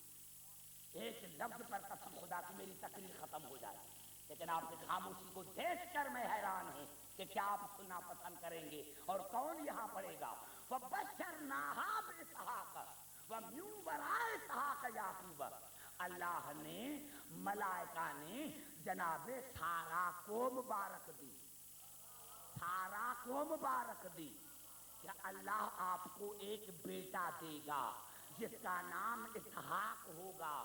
ایک لفظ پر قسم خدا کی میری تقریر ختم ہو جائے، لیکن آپ کی خاموشی کو دیکھ کر میں حیران ہوں کہ کیا آپ سننا پسند کریں گے اور کون یہاں پڑھے گا. فَبَشَّرْنَاهَا بِإِسْحَاقَ وَمِن وَرَاءِ إِسْحَاقَ یعقوب. اللہ نے، ملائکہ نے جناب سارا کو مبارک دی، سارا کو مبارک دی کہ اللہ آپ کو ایک بیٹا دے گا جس کا نام اسحاق ہوگا،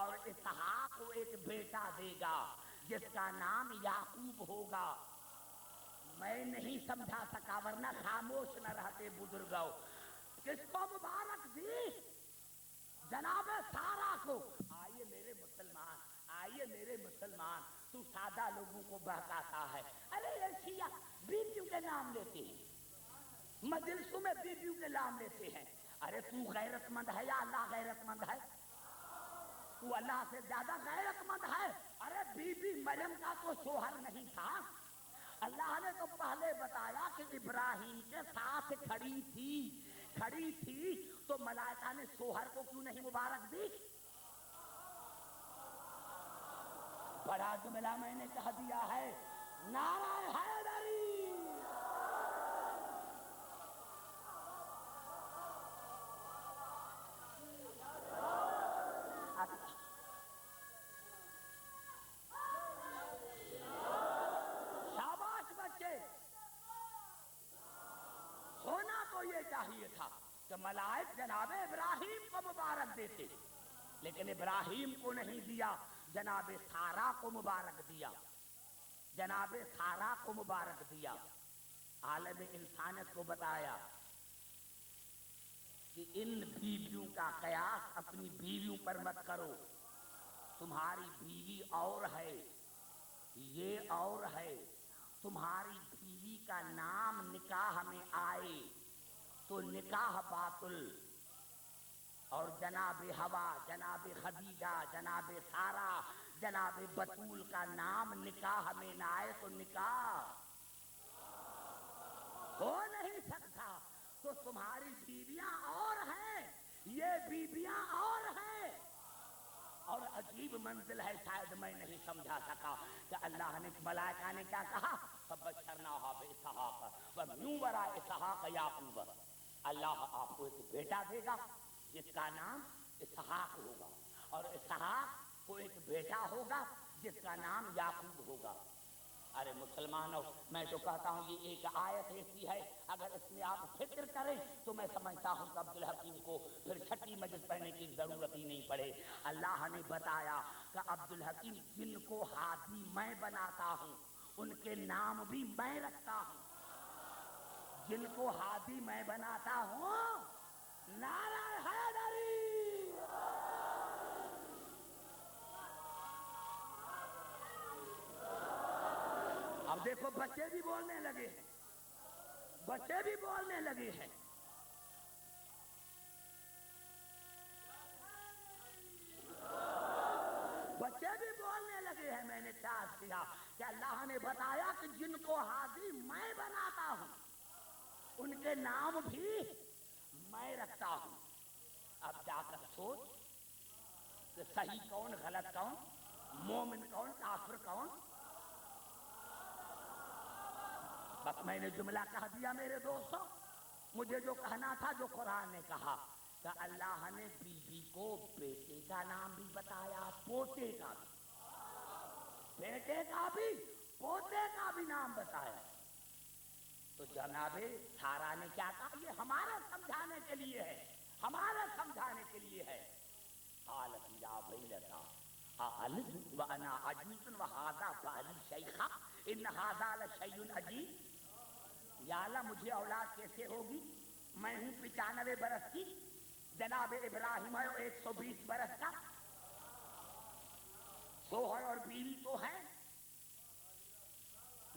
اور اسحاق کو ایک بیٹا دے گا جس کا نام یعقوب ہوگا. میں نہیں سمجھا سکا ورنہ خاموش نہ رہتے بزرگوں. کس کو مبارک دی؟ جناب سارا کو. آئیے میرے مسلمان، آئیے میرے مسلمان، تو سادہ لوگوں کو بہکاتا ہے. ارے یہ شیعہ بیویوں کے نام لیتے ہیں، مجلسوں میں بیویوں کے نام لیتے ہیں. ارے تو غیرت مند ہے یا اللہ غیرت مند ہے؟ تو اللہ سے زیادہ غیرت مند ہے. ارے بی بی مریم کا تو شوہر نہیں تھا. اللہ نے تو پہلے بتایا کہ ابراہیم کے ساتھ کھڑی تھی تو ملائکہ نے شوہر کو کیوں نہیں مبارک دی؟ بڑا جملہ میں نے کہہ دیا ہے. نعرہ حیدری. چاہیے تھا کہ ملائک جناب ابراہیم کو مبارک دیتے، لیکن ابراہیم کو نہیں دیا، جناب سارا کو مبارک دیا، جناب سارا کو مبارک دیا۔ عالم انسانیت کو بتایا کہ ان بیویوں کا قیاس اپنی بیویوں پر مت کرو، تمہاری بیوی اور ہے، یہ اور ہے، تمہاری بیوی کا نام نکاح میں آئے تو نکاح باطل، اور جناب حوا، جناب خدیجہ، جناب سارا، جناب بطول کا نام نکاح میں نہ آئے تو نکاح ہو نہیں سکتا۔ تو تمہاری بیویاں اور ہیں، یہ بیویاں اور ہیں، اور عجیب منزل ہے، شاید میں نہیں سمجھا سکا کہ اللہ نے ملائکہ نے کیا کہا، فبشرناها باسحاق ومن وراء اسحاق یعقوب، اللہ آپ کو ایک بیٹا دے گا جس کا نام اسحاق ہوگا، اور اسحاق کو ایک بیٹا ہوگا جس کا نام یعقوب ہوگا۔ ارے مسلمانوں، میں تو کہتا ہوں یہ ایک آیت ایسی ہے، اگر اس میں آپ فکر کریں تو میں سمجھتا ہوں کہ عبدالحکیم کو پھر چھٹی مجلس پڑھنے کی ضرورت ہی نہیں پڑے۔ اللہ نے بتایا کہ عبدالحکیم جن کو ہادی میں بناتا ہوں ان کے نام بھی میں رکھتا ہوں، جن کو ہادی میں بناتا ہوں، نعرہ حیدری۔ اب دیکھو بچے بھی بولنے لگے ہیں، بچے بھی بولنے لگے ہیں۔ بچے بھی بولنے لگے ہیں۔ میں نے چارج کیا کہ اللہ نے بتایا کہ جن کو ہادی میں بناتا ہوں ان کے نام بھی میں رکھتا ہوں۔ اب جا کر سوچ کہ صحیح کون، غلط کون، مومن کون، کافر کون۔ بس میں نے جملہ کہہ دیا میرے دوستوں، مجھے جو کہنا تھا، جو قرآن نے کہا کہ اللہ نے بیوی کو بیٹے کا نام بھی بتایا، پوتے کا بھی، بیٹے کا بھی، پوتے کا بھی نام بتایا۔ تو جناب سارا نے کیا کہا، یہ ہمارا سمجھانے کے لیے ہے، ہمارا سمجھانے کے لیے ہے۔ قالت یا ویلتا أألد وأنا عجوز وهذا بالي شيخا إن هذا لشيء عجيب۔ یا اللہ مجھے اولاد کیسے ہوگی، میں ہوں 95 برس کی، جناب ابراہیم ہے 120 برس کا، شوہر اور بیوی تو ہے،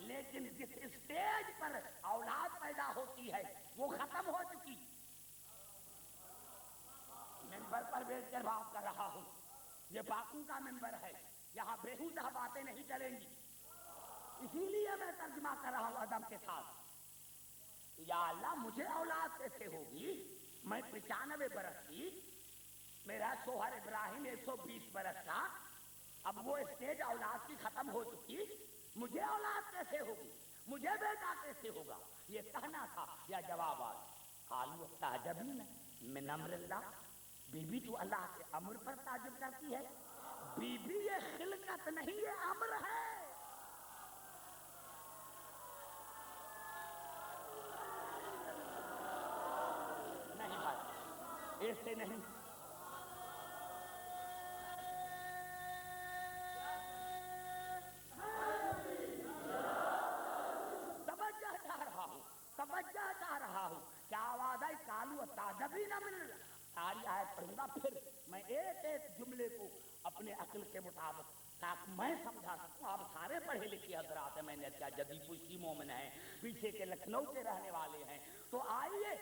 لیکن جس اسٹیج پر اولاد پیدا ہوتی ہے وہ ختم ہو چکی۔ ممبر پر بیٹھ کر بات کر رہا ہوں، یہ باقوں کا ممبر ہے، یہاں بےہودہ باتیں نہیں چلیں گی، اسی لیے میں ترجمہ کر رہا ہوں ادب کے ساتھ۔ یا اللہ مجھے اولاد کیسے ہوگی، میں 95 برس کی، میرا شوہر ابراہیم 120 برس کا، اب وہ اسٹیج اولاد کی ختم ہو چکی، مجھے اولاد کیسے ہوگی، مجھے بیٹا کیسے ہوگا، یہ کہنا تھا یا جواب آیا۔ قالوا تعجبین من امر اللہ، بی بی تو اللہ کے امر پر تعجب کرتی ہے، بی بی یہ خلقت نہیں، یہ امر ہے۔ نہیں بھائی ایسے نہیں، توجہ چاہ رہا ہوں، کیا آواز آئی، قالوا تعجبین من اللہ۔ ساری آیت پڑھوں گا، پھر میں ایک ایک جملے کو اپنے عقل کے مطابق تاکہ میں سمجھا سکوں۔ آپ سارے پڑھے لکھے حضرات ہیں، میں نے کیا جدی پوچھی مومن ہیں، پیچھے کے لکھنؤ کے رہنے والے ہیں، تو آئیے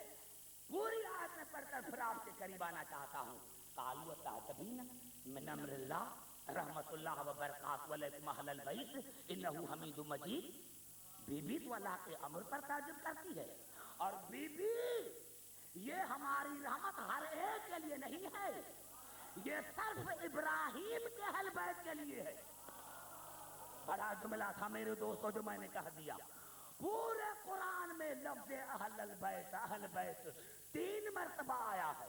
پوری آیت میں پڑھ کر پھر آپ کے قریب آنا چاہتا ہوں۔ قالوا تعجبین من امر اللہ رحمت اللہ وبرکاتہ علیکم اہل البیت انہ حمید مجید۔ بی بی تو اللہ کے امر پر تعجب کرتی ہے، اور بی بی یہ ہماری رحمت ہر ایک کے لیے نہیں ہے، یہ صرف ابراہیم کے اہل بیت کے لیے ہے۔ بڑا جملہ تھا میرے دوستو جو میں نے کہہ دیا۔ پورے قرآن میں لفظ اہل البیت، اہل بیت 3 مرتبہ آیا ہے،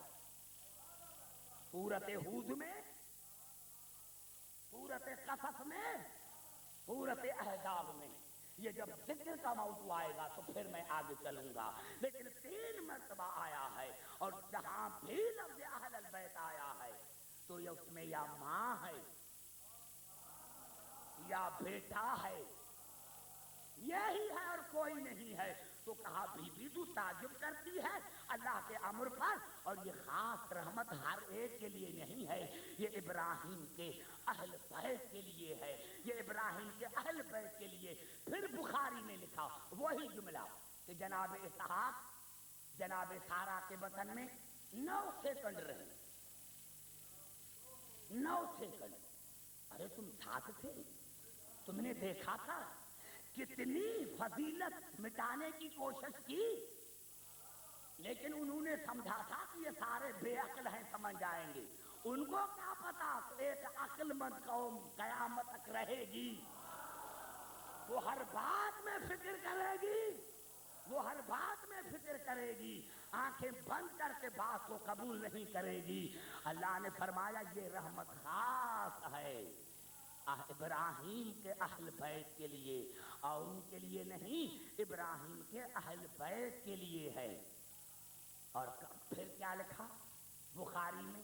سورۃ ہود میں، سورۃ قصص میں، سورۃ احزاب میں۔ یہ جب ذکر کا موضوع آئے گا تو پھر میں آگے چلوں گا، لیکن 3 مرتبہ آیا ہے، اور جہاں بھی لفظ اہل البیت آیا ہے تو یہ اس میں یا ماں ہے یا بیٹا ہے، یہی ہے اور کوئی نہیں ہے۔ تو کہا بی بی تو تعجب کرتی ہے اللہ کے امر پر، اور یہ خاص رحمت ہر ایک کے لیے نہیں ہے، یہ ابراہیم کے اہل بیت کے لیے ہے، یہ ابراہیم کے اہل بیت کے لیے۔ پھر بخاری نے لکھا وہی جملہ کہ جناب اسحاق جناب سارا کے بطن میں 9 سیکنڈ رہے، 9 سیکنڈ۔ ارے تم ساتھ تھے، تم نے دیکھا تھا کتنی فضیلت مٹانے کی کوشش کی، لیکن انہوں نے سمجھا تھا کہ یہ سارے بے عقل ہیں، سمجھ جائیں گے۔ ان کو کیا پتا ایک عقل مند قوم قیامت تک رہے گی، وہ ہر بات میں فکر کرے گی، وہ ہر بات میں فکر کرے گی، آنکھیں بند کر کے بات کو قبول نہیں کرے گی۔ اللہ نے فرمایا یہ رحمت خاص ہے ابراہیم کے اہل بیت کے لیے، اور ان کے لیے نہیں، ابراہیم کے اہل بیت کے لیے ہے۔ اور پھر کیا لکھا بخاری میں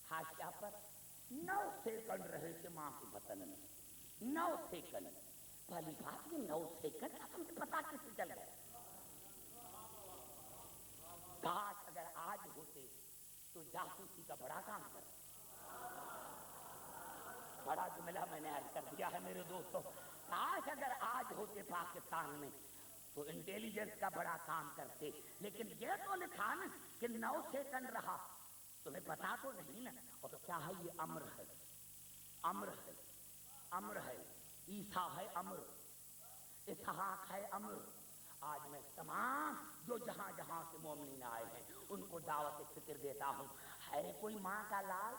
حاشیہ پر 9 سیکنڈ رہے تھے ماں کے بطن میں، 9 سیکنڈ۔ پہلی بات یہ 9 سیکنڈ کا تمہیں پتا کیسے چل گیا؟ کاش اگر آج ہوتے تو جاسوسی کا بڑا کام کر، بڑا جملہ میں نے عرض کر دیا ہے میرے دوستوں، کاش اگر آج ہوتے پاکستان میں تو انٹیلیجنس کا بڑا کام کرتے، لیکن یہ تو لکھا نا کہ 9 سیکنڈ رہا، تمہیں پتا تو نہیں نا۔ اور کیا ہے یہ امر ہے، امر ہے، امر ہے، عیسیٰ ہے امر، اسحاق ہے امر۔ آج میں تمام جو جہاں جہاں سے مومنین آئے ہیں ان کو دعوت فکر دیتا ہوں، ہے کوئی ماں کا لال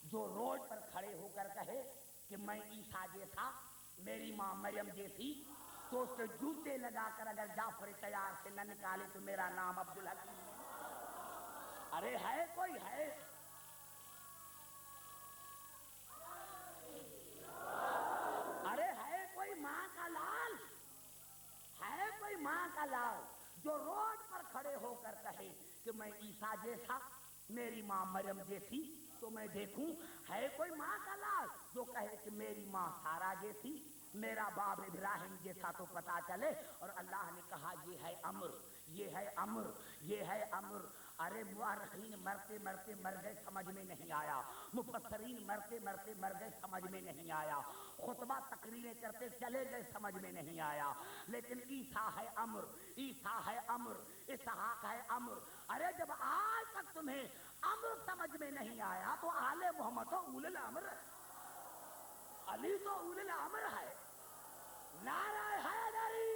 جو روڈ پر کھڑے ہو کر کہے کہ میں عیسیٰ جیسا، میری ماں مریم جیسی، تو اس کے جوتے لگا کر اگر جعفر تیار سے نہ نکالے تو میرا نام عبدالحکیم نہیں؟ ارے ہے کوئی، ہے؟ ارے ہے کوئی ماں کا لال، ہے کوئی ماں کا لال جو روڈ پر کھڑے ہو کر کہے کہ میں عیسیٰ جیسا، میری ماں مریم جیسی تو میں دیکھوں؟ ہے کوئی ماں کا لال جو کہے کہ میری ماں سارا جیسی، میرا باپ ابراہیم جیسا تو پتا چلے؟ اور اللہ نے کہا یہ ہے امر، یہ ہے امر، یہ ہے امر۔ ارے مورخین مرتے مرتے مر گئے، سمجھ میں نہیں آیا، مفسرین مرتے مرتے مر گئے، سمجھ میں نہیں آیا، خطبہ تقریریں کرتے چلے گئے، سمجھ میں نہیں آیا، لیکن عیسیٰ ہے امر، عیسیٰ ہے امر، اسحاق ہے امر۔ ارے جب آج تک تمہیں امر سمجھ میں نہیں آیا تو آل محمد تو اول الامر ہے، علی تو اول الامر ہے۔ نعرہ حیدری،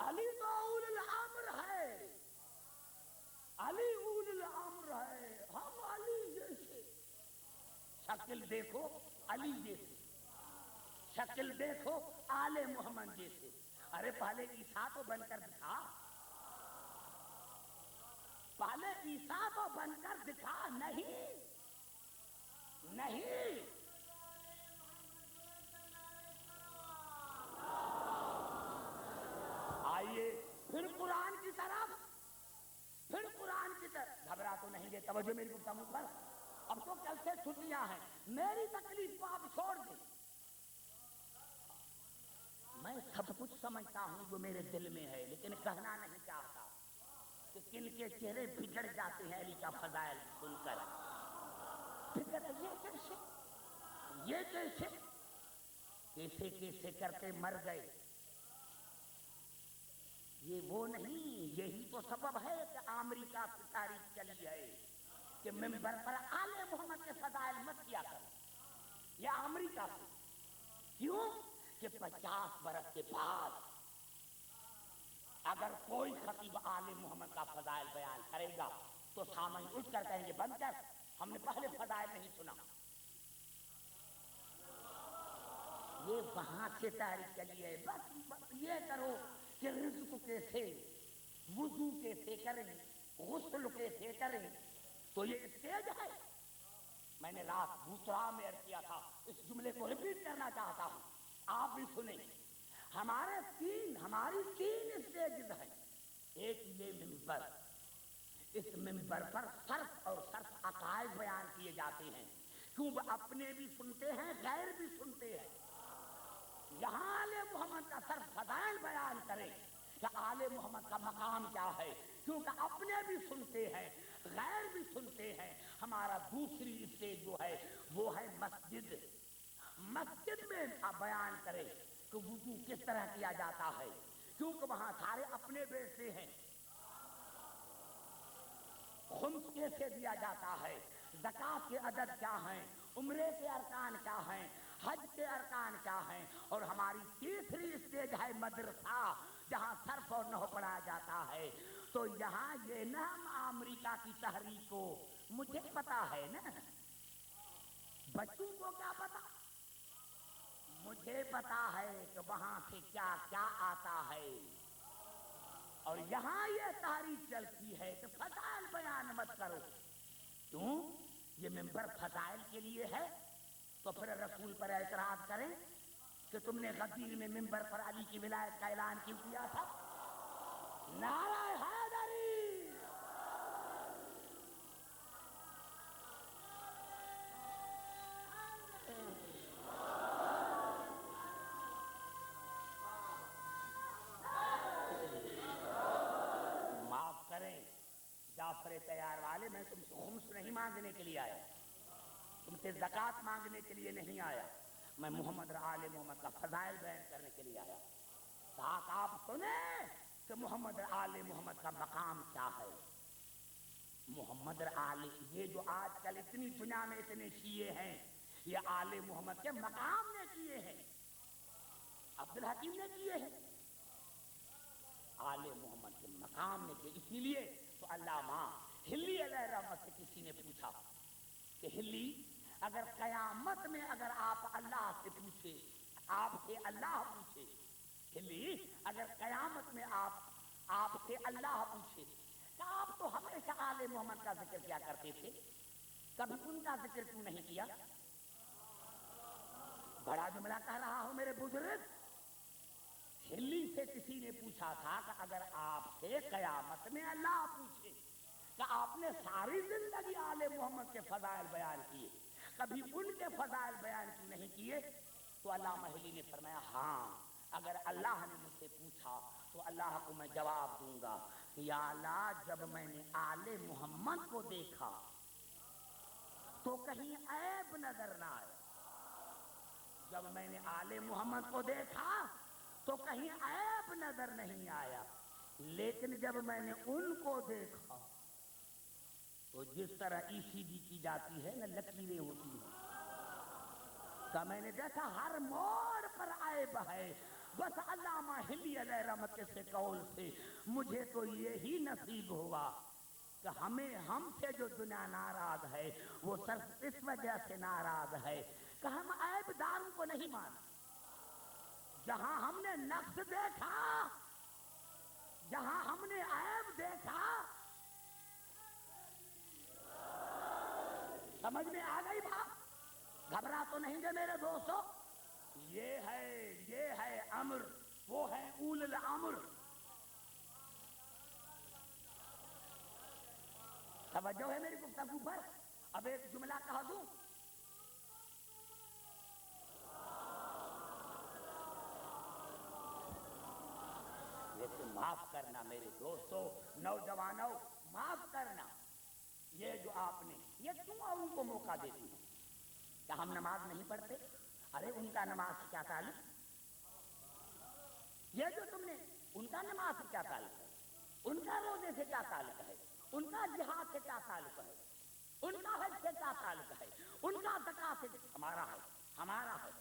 علی تو اول الامر ہے، علی اول الامر ہے۔ ہم علی جیسے شکل دیکھو علی جیسے، شکل دیکھو آل محمد جیسے۔ ارے پہلے عیسیٰ تو بن کر دکھا، پہلے عیسیٰ تو بن کر دکھا۔ نہیں نہیں، آئیے پھر قرآن کی طرف، پھر قرآن کی طرف۔ گھبرا تو نہیں گے، توجہ میری گفتگو پر۔ اب تو کل سے چھٹیاں ہیں، میری تکلیف کو آپ چھوڑ دیں، میں سب کچھ سمجھتا ہوں جو میرے دل میں ہے، لیکن کہنا نہیں چاہتا کہ کن کے چہرے بگڑ جاتے ہیں علی کا فضائل سن کر۔ فکر یہ کیسے، یہ کیسے، کیسے کیسے کرتے مر گئے، یہ وہ نہیں، یہی تو سبب ہے کہ امریکہ کی تاریخ چلی ہے کہ ممبر پر آل محمد کے فضائل مت کیا کر، یہ امریکہ سے۔ کیوں کہ 50 برس کے بعد اگر کوئی خطیب آل محمد کا فضائل بیان کرے گا تو سامعین اٹھ کر کہیں گے بند کر، ہم نے پہلے فضائل نہیں سنا۔ یہ وہاں سے تاریخ چلی ہے. بس یہ کرو کہ رزق کیسے، وضو کیسے کریں، غسل کیسے کریں. تو یہ اسٹیج ہے. میں نے رات دوسرا میں عرض کیا تھا، اس جملے کو ریپیٹ کرنا چاہتا ہوں، آپ بھی سنیں. ہماری تین اسٹیجز ہیں. ایک یہ منبر، اس منبر پر صرف اور صرف عقائد بیان کیے جاتے ہیں. کیوں؟ اپنے بھی سنتے ہیں، غیر بھی سنتے ہیں. یہاں آل محمد کا صرف فضائل بیان کریں کہ آل محمد کا مقام کیا ہے، کیونکہ اپنے بھی سنتے ہیں، غیر بھی سنتے ہیں. ہمارا دوسری اسٹیج جو ہے وہ ہے مسجد. مسجد میں بیان کریں کہ وضو کس طرح کیا جاتا ہے، کیونکہ وہاں سارے اپنے بیٹھتے ہیں. خمس کیسے دیا جاتا ہے، زکوٰۃ کے عدد کیا ہیں، عمرے کے ارکان کیا ہیں، حج کے ارکان کیا ہیں. اور ہماری تیسری اسٹیج ہے مدرسہ، جہاں صرف اور نحو پڑھایا جاتا ہے. تو یہاں یہ نہ امریکہ کی تحریک کو مجھے پتا ہے نا، بچوں کو کیا پتا، مجھے پتا ہے کہ وہاں سے کیا کیا آتا ہے. اور یہاں یہ تاریخ چلتی ہے کہ فضائل بیان مت کرو. کیوں؟ یہ منبر فضائل کے لیے ہے. تو پھر رسول پر اعتراض کریں کہ تم نے غدیر میں منبر پر علی کی ولایت کا اعلان کیوں کیا تھا. نعرہ حیدری. معاف کریں جعفر تیار والے، میں تم سے خمس نہیں مانگنے کے لیے آیا، تم سے زکوٰۃ مانگنے کے لیے نہیں آیا. میں محمد آل محمد کا فضائل بیان کرنے کے لیے آیا. ساتھ آپ سنیں کہ محمد آل محمد کا مقام کیا ہے. محمد آل، یہ جو آج کل اتنی دنیا میں اتنے شیعے ہیں، یہ آل محمد کے مقام نے کیے ہیں. عبدالحکیم نے کیے ہیں، آل محمد کے مقام نے کیے. اسی لیے تو علامہ ہلی علیہ رحمت سے کسی نے پوچھا کہ ہلی، اگر قیامت میں اگر آپ اللہ سے پوچھے، آپ سے اللہ پوچھے، ہلی اگر قیامت میں آپ سے اللہ پوچھے کہ آپ تو ہمیشہ آل محمد کا ذکر کیا کرتے تھے، کبھی ان کا ذکر کیوں نہیں کیا؟ بڑا جملہ کہہ رہا ہوں میرے بزرگ. ہلی سے کسی نے پوچھا تھا کہ اگر آپ سے قیامت میں اللہ پوچھے کہ آپ نے ساری زندگی آل محمد کے فضائل بیان کیے، کبھی ان کے فضائل بیان کیوں نہیں کیے؟ تو علامہ ہلی نے فرمایا ہاں، اگر اللہ نے مجھ سے پوچھا تو اللہ کو میں جواب دوں گا کہ یا اللہ، جب میں نے آل محمد کو دیکھا تو کہیں عیب نظر نہ آئے. جب میں نے آل محمد کو دیکھا تو کہیں عیب نظر نہیں آیا. لیکن جب میں نے ان کو دیکھا تو جس طرح ECD کی جاتی ہے نا، لکیریں ہوتی ہیں، کہ میں نے دیکھا ہر موڑ پر عیب ہے. بس علامہ ہلی علیہ رحمت کے قول سے مجھے تو یہی نصیب ہوا کہ ہم سے جو دنیا ناراض ہے وہ صرف اس وجہ سے ناراض ہے کہ ہم عیب داروں کو نہیں مانا. جہاں ہم نے نقص دیکھا، جہاں ہم نے عیب دیکھا، سمجھ میں آ گئی بات؟ گھبرا تو نہیں گے میرے دوستو؟ یہ ہے امر، وہ ہے اول الامر. توجہ ہے میری گفتگو پر؟ اب ایک جملہ کہہ دوں. لیکن معاف کرنا میرے دوستو، نوجوانوں معاف کرنا. یہ جو آپ نے یہ کیوں ان کو موقع دیتی ہیں کہ ہم نماز نہیں پڑھتے؟ ارے ان کا نماز سے کیا تعلق؟ یہ جو تم نے، ان کا نماز سے کیا تعلق ہے؟ ان کا روزے سے کیا تعلق ہے؟ ان کا جہاد سے کیا تعلق ہے؟ ان کا حج سے کیا تعلق ہے؟ ان کا زکوٰۃ سے؟ ہمارا ہے، ہمارا ہے،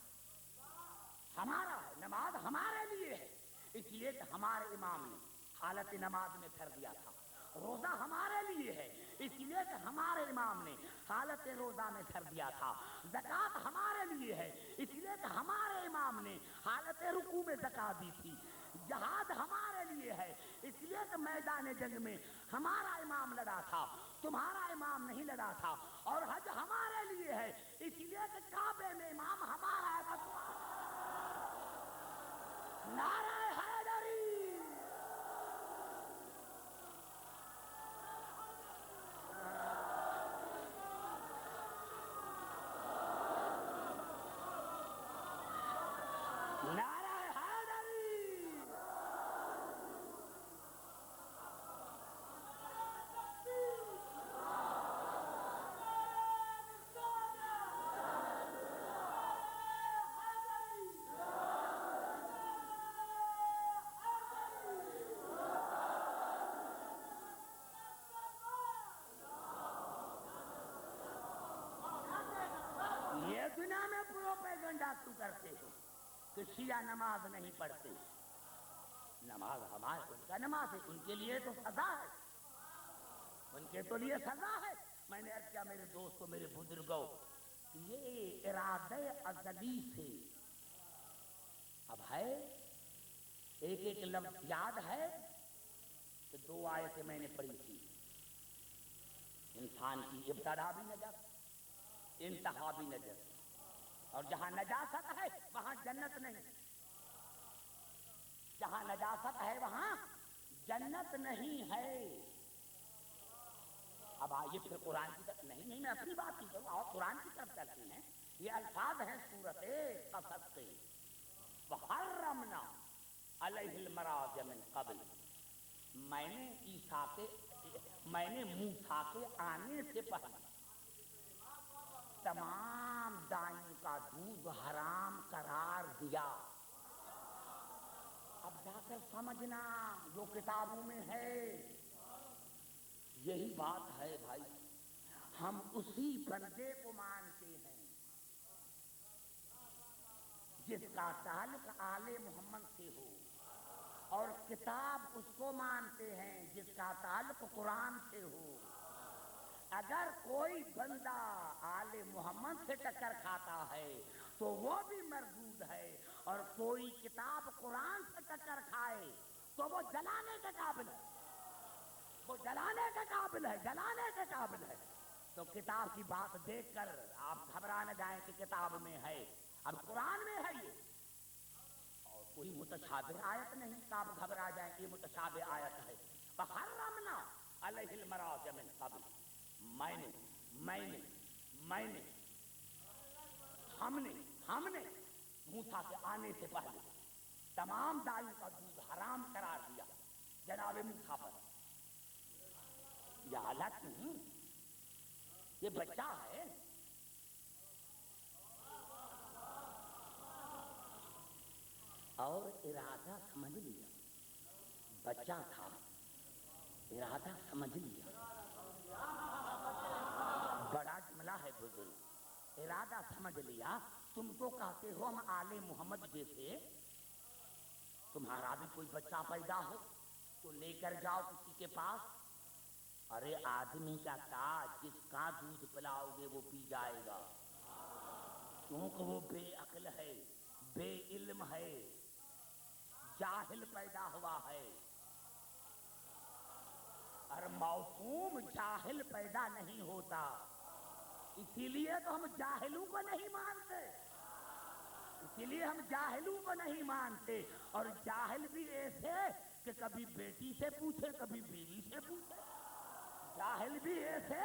ہمارا ہے. نماز ہمارے لیے ہے، اس لیے کہ ہمارے امام نے حالت نماز میں کر دیا تھا. روزہ ہمارے لیے ہے، اس لیے کہ ہمارے امام نے حالت روزہ میں کر دیا تھا. زکوٰۃ ہمارے لیے ہے اس لیے کہ ہمارے امام نے حالت رکوع میں زکوٰۃ دی تھی. جہاد ہمارے لیے ہے اس لیے کہ میدان جنگ میں ہمارا امام لڑا تھا, تمہارا امام نہیں لڑا تھا. اور حج ہمارے لیے ہے اس لیے کہ کعبے میں امام ہمارا ہے. نعرہ حیدری. نعرہ حیدری. یہ دنیا میں پروپیگنڈا کیوں کرتے ہو کہ شیعہ نماز نہیں پڑھتے؟ نماز ہمارے ان کا نماز ہے, ان کے لیے تو سزا ہے, ان کے تو لیے سزا ہے. میں نے عرض کیا میرے دوستوں میرے بزرگوں, یہ ارادہ ازلی سے اب ہے. ایک ایک لفظ یاد ہے کہ 2 آیتیں میں نے پڑھی تھی. انسان کی ابتدا بھی نجس انتہا بھی نجس, اور جہاں نجاست ہے وہاں جنت نہیں. جہاں نجاست ہے وہاں جنت نہیں ہے. اب آئیے پھر قرآن کی طرف. نہیں میں اپنی بات کی کروں, اور قرآن کی طرف چلتے ہیں. یہ الفاظ ہیں سورۃ قصص کے. وحرمنا علیہ المراضع من قبل. میں نے موسیٰ کے آنے سے پہلے تمام دائیں کا دودھ حرام قرار دیا. اب جا کر سمجھنا جو کتابوں میں ہے. یہی بات ہے بھائی, ہم اسی بندے کو مانتے ہیں جس کا تعلق آل محمد سے ہو, اور کتاب اس کو مانتے ہیں جس کا تعلق قرآن سے ہو. اگر کوئی بندہ آل محمد سے ٹکر کھاتا ہے تو وہ بھی مردود ہے, اور کوئی کتاب قرآن سے ٹکر کھائے تو وہ جلانے کے قابل ہے. وہ جلانے کے قابل ہے, جلانے کے قابل ہے. تو کتاب کی بات دیکھ کر آپ گھبرا نہ جائیں کہ کتاب میں ہے. اب قرآن میں ہے یہ, اور کوئی متشابہ آیت نہیں کہ آپ گھبرا جائیں کہ یہ متشابہ آیت ہے. فحرمنا علیہ المراضع من قبل. میں نے ہم نے موسیٰ کے آنے سے پہلے تمام دائیں کا دودھ حرام قرار دیا جناب موسیٰ پر. یہ حالت نہیں, یہ بچہ ہے. اور ارادہ سمجھ لیا, بچہ تھا ارادہ سمجھ لیا. بڑا جملہ ہے بزرگ, ارادہ سمجھ لیا. تم تو کہتے ہو ہم آل محمد جیسے, تمہارا بھی کوئی بچہ پیدا ہو تو لے کر جاؤ کسی کے پاس. ارے آدمی کا تاج جس کا دودھ پلاؤ گے وہ پی جائے گا, کیونکہ وہ بے عقل ہے, بے علم ہے, جاہل پیدا ہوا ہے. اور معصوم جاہل پیدا نہیں ہوتا, اسی لیے تو ہم جاہلوں کو نہیں مانتے. اسی لیے ہم جاہلوں کو نہیں مانتے. اور جاہل بھی ایسے کہ کبھی بیٹی سے پوچھے کبھی بیوی سے پوچھے. جاہل بھی ایسے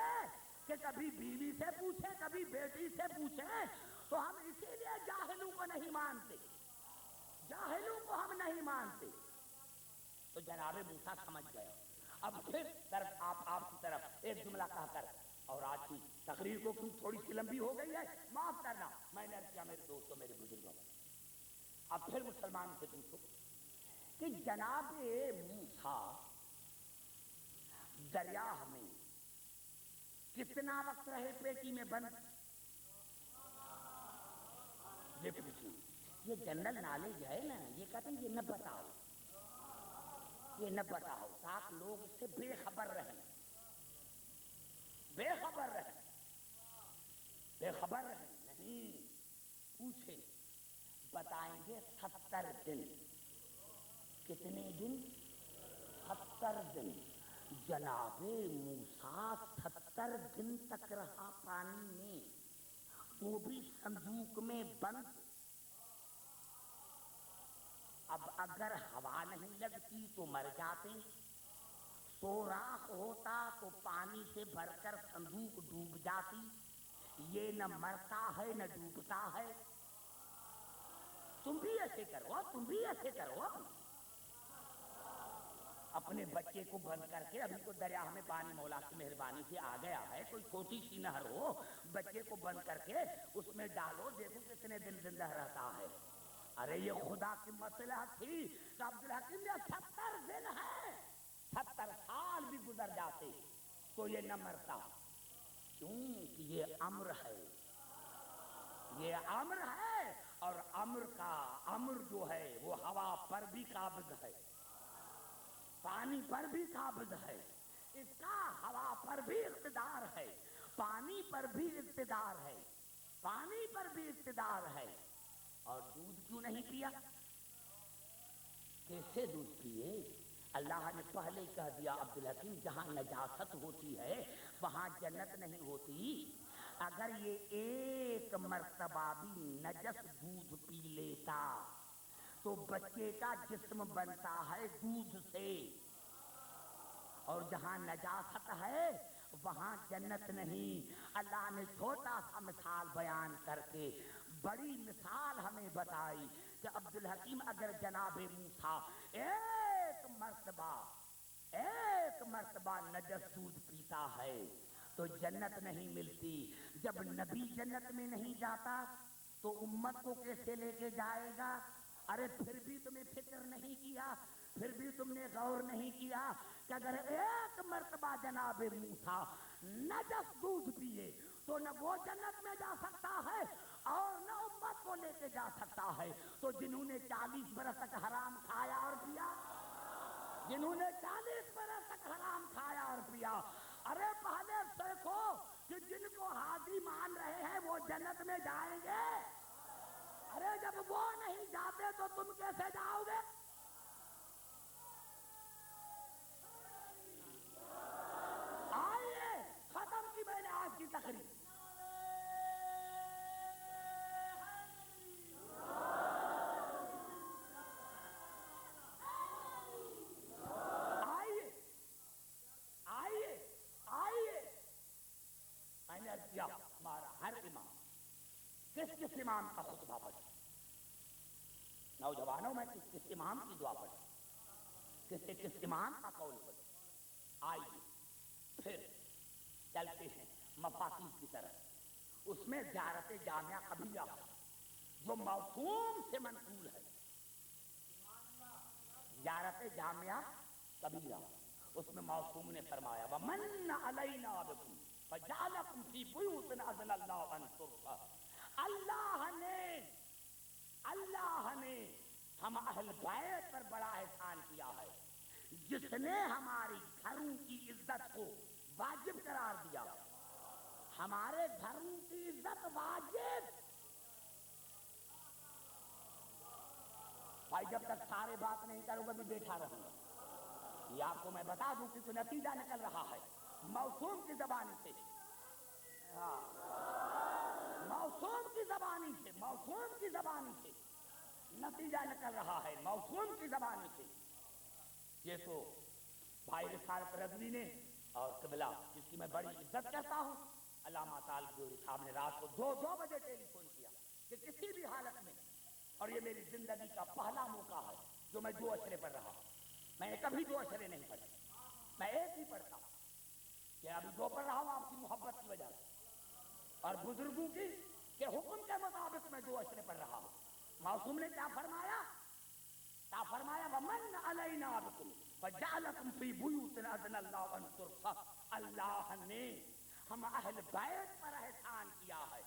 کہ کبھی بیوی سے پوچھے کبھی بیٹی سے پوچھے. تو ہم اسی لیے جاہلوں کو نہیں مانتے, جاہلوں کو ہم نہیں مانتے. تو جناب موسیٰ سمجھ گئے. اب پھر طرف آپ کی طرف ایک جملہ کہا کر, اور آج کی تقریر کو کیوں تھوڑی سی لمبی ہو گئی ہے معاف کرنا. میں نے عرض کیا میرے دوستوں میرے بزرگوں, اب پھر مسلمان سے پوچھو کہ جناب موسیٰ دریا میں کتنا وقت رہے پیٹی میں بند؟ یہ پوچھیں, یہ جنرل نالج ہے نا, یہ کہتے ہیں یہ نہ بتاؤ, یہ نہ بتاؤ تاکہ لوگ اس سے بے خبر رہیں. بے خبر رہیں، بے خبر رہیں نہیں، پوچھیں بتائیں گے 70 دن، کتنے دن؟ 70 دن۔ جناب موسیٰ 70 دن تک رہا پانی میں، وہ بھی صندوق میں بند۔ اب اگر ہوا نہیں لگتی تو مر جاتے، سوراخ ہوتا تو پانی سے بھر کر صندوق ڈوب جاتی، یہ نہ مرتا ہے نہ ڈوبتا ہے۔ تم بھی ایسے کرو، تم بھی ایسے کرو، اپنے بچے کو بند کر کے، ابھی تو دریا میں پانی مولا کی مہربانی سے آ گیا ہے، کوئی چھوٹی سی نہر ہو، بچے کو بند کر کے اس میں ڈالو، دیکھو کتنے دن زندہ رہتا ہے۔ ارے یہ خدا کی مصلحت تھی کہ عبدالحکیم نے 70 دن ہے، 70 سال بھی گزر جاتے تو یہ نہ مرتا، کیونکہ یہ امر ہے، یہ امر ہے، اور امر کا امر جو ہے وہ ہوا پر بھی قابض ہے، پانی پر بھی قابض ہے، اس کا ہوا پر بھی اقتدار ہے، پانی پر بھی اقتدار ہے، پانی پر بھی اقتدار ہے۔ اور دودھ کیوں نہیں پیا؟ کیسے دودھ پیے؟ اللہ نے پہلے کہہ دیا عبدالحکیم جہاں نجاست ہوتی ہے وہاں جنت نہیں ہوتی۔ اگر یہ ایک مرتبہ بھی نجس دودھ پی لیتا تو بچے کا جسم بنتا ہے دودھ سے، اور جہاں نجاست ہے وہاں جنت نہیں۔ اللہ نے چھوٹا سا مثال بیان کر کے بڑی مثال ہمیں بتائی کہ عبدالحکیم اگر جناب موسیٰ ایک مرتبہ نجس دودھ پیتا ہے تو جنت نہیں ملتی۔ جب نبی جنت میں نہیں جاتا تو امت کو کیسے لے کے جائے گا؟ ارے پھر بھی تمہیں فکر نہیں کیا، پھر بھی تم نے غور نہیں کیا کہ اگر ایک مرتبہ جناب موسیٰ نجس دودھ پیے تو نہ وہ جنت میں جا سکتا ہے اور نہ امت کو لے کے جا سکتا ہے۔ تو جنہوں نے 40 برس تک حرام کھایا اور پیا، جنہوں نے 40 برس تک حرام کھایا اور پیا، ارے پہلے دیکھو کہ جن کو حاجی مان رہے ہیں وہ جنت میں جائیں گے، ارے جب وہ نہیں جاتے تو تم کیسے جاؤ گے؟ آئیے ختم کی میں نے آج کی تقریر۔ میں نے کیا ہمارا ہر امام کس امام کا خطبہ پڑھے؟ نوجوانوں میں کس امام کی دعا پڑھے؟ کس امام کا قول پڑھے؟ آئیے پھر چلتے ہیں مفاتیح کی طرف۔ اس میں زیارت جامعہ قبیلہ جو موسوم سے منقول ہے، زیارت جامعہ قبیلہ، اس میں موسوم نے فرمایا وَمَنَّ عَلَيْنَا بِكُمْ فَجَعَلَكُمْ فِي بُيُوتٍ أَذْنَ اللَّهُ أَن تُرْفَعَ۔ اللہ نے ہم اہل بیت پر بڑا احسان کیا ہے، جس نے ہماری گھروں کی عزت کو واجب قرار دیا۔ ہمارے گھروں کی عزت واجب۔ بھائی جب تک سارے بات نہیں کروں گا میں بیٹھا رہوں گا۔ یہ آپ کو میں بتا دوں کہ نتیجہ نکل رہا ہے موسوم کی زبانی سے، موسوم کی زبانی سے نتیجہ نکل رہا ہے، موسوم کی زبانی سے۔ یہ تو بھائی رسالت رضوی نے اور قبلہ جس کی میں بڑی عزت کرتا ہوں، علامہ طالب گوری صاحب نے رات کو 2 بجے ٹیلی فون کیا کہ کسی بھی حالت میں، اور یہ میری زندگی کا پہلا موقع ہے جو میں 2 اشرے پڑھ رہا ہوں۔ میں نے کبھی 2 اشرے نہیں پڑھے، میں ایک ہی پڑھتا ہوں کہ ابھی 2 پڑھ رہا ہوں آپ کی محبت کی وجہ سے اور بزرگوں کی کہ حکم کے مطابق میں 2 اشرے پڑھ رہا ہوں۔ معصوم نے کیا فرمایا؟ وَمَنْ عَلَيْنَا بِكُمْ فَجَعَلَكُمْ فِي بُيُوتٍ أَذْنَ اللَّهُ أَن تُرْفَعَ۔ اللہ نے ہم اہل بیت پر احسان کیا ہے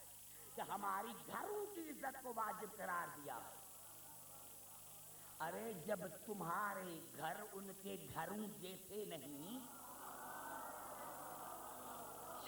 کہ ہماری گھروں کی عزت کو واجب قرار دیا ہے۔ ارے جب تمہارے گھر ان کے گھروں جیسے نہیں،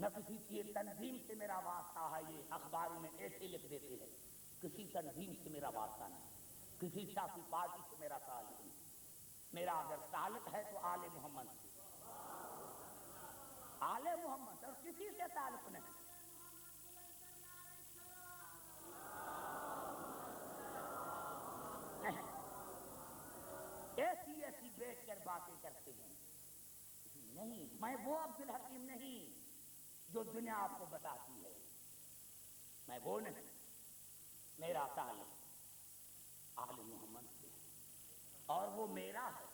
نہ کسی کی تنظیم سے میرا واسطہ ہے، یہ اخباروں میں ایسے لکھ دیتے ہیں، کسی تنظیم سے میرا واسطہ نہیں، کسی سیاسی پارٹی سے میرا تعلق نہیں، میرا اگر تعلق ہے تو آل محمد سے، آل محمد، اور کسی سے تعلق نہیں۔ ایسی ایسی بیٹھ کر باتیں کرتے ہیں، نہیں، میں وہ عبدالحکیم نہیں جو دنیا آپ کو بتاتی ہے، میں وہ نہیں، میرا تعلق آل محمد سے، اور وہ میرا ہے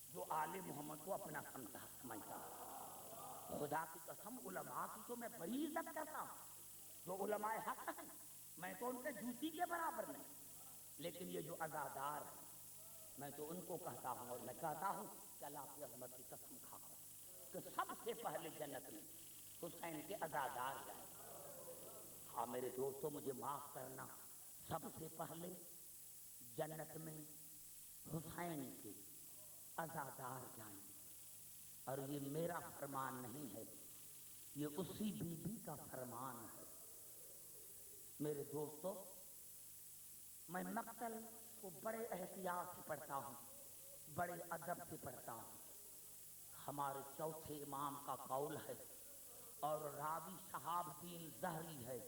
جو آل محمد کو اپنا سمجھتا ہے۔ خدا کی قسم، علماء کی تو میں بڑی عزت کرتا ہوں، جو علماء حق ہیں، میں تو ان کے جوتی کے برابر نہیں، لیکن یہ جو عزادار ہیں، میں تو ان کو کہتا ہوں، اور میں کہتا ہوں کہ اللہ کی عظمت کی قسم کھا کر کہ سب سے پہلے جنت میں حسین کے عزادار جائیں۔ ہاں میرے دوستوں، مجھے معاف کرنا، سب سے پہلے جنت میں حسین کے عزادار جائیں، اور یہ میرا فرمان نہیں ہے، یہ اسی بی بی کا فرمان ہے۔ میرے دوستوں، میں مقتل کو بڑے احتیاط سے پڑھتا ہوں، بڑے ادب سے پڑھتا ہوں۔ ہمارے چوتھے امام کا قول ہے، اور راوی شہاب الدین زہری ہے،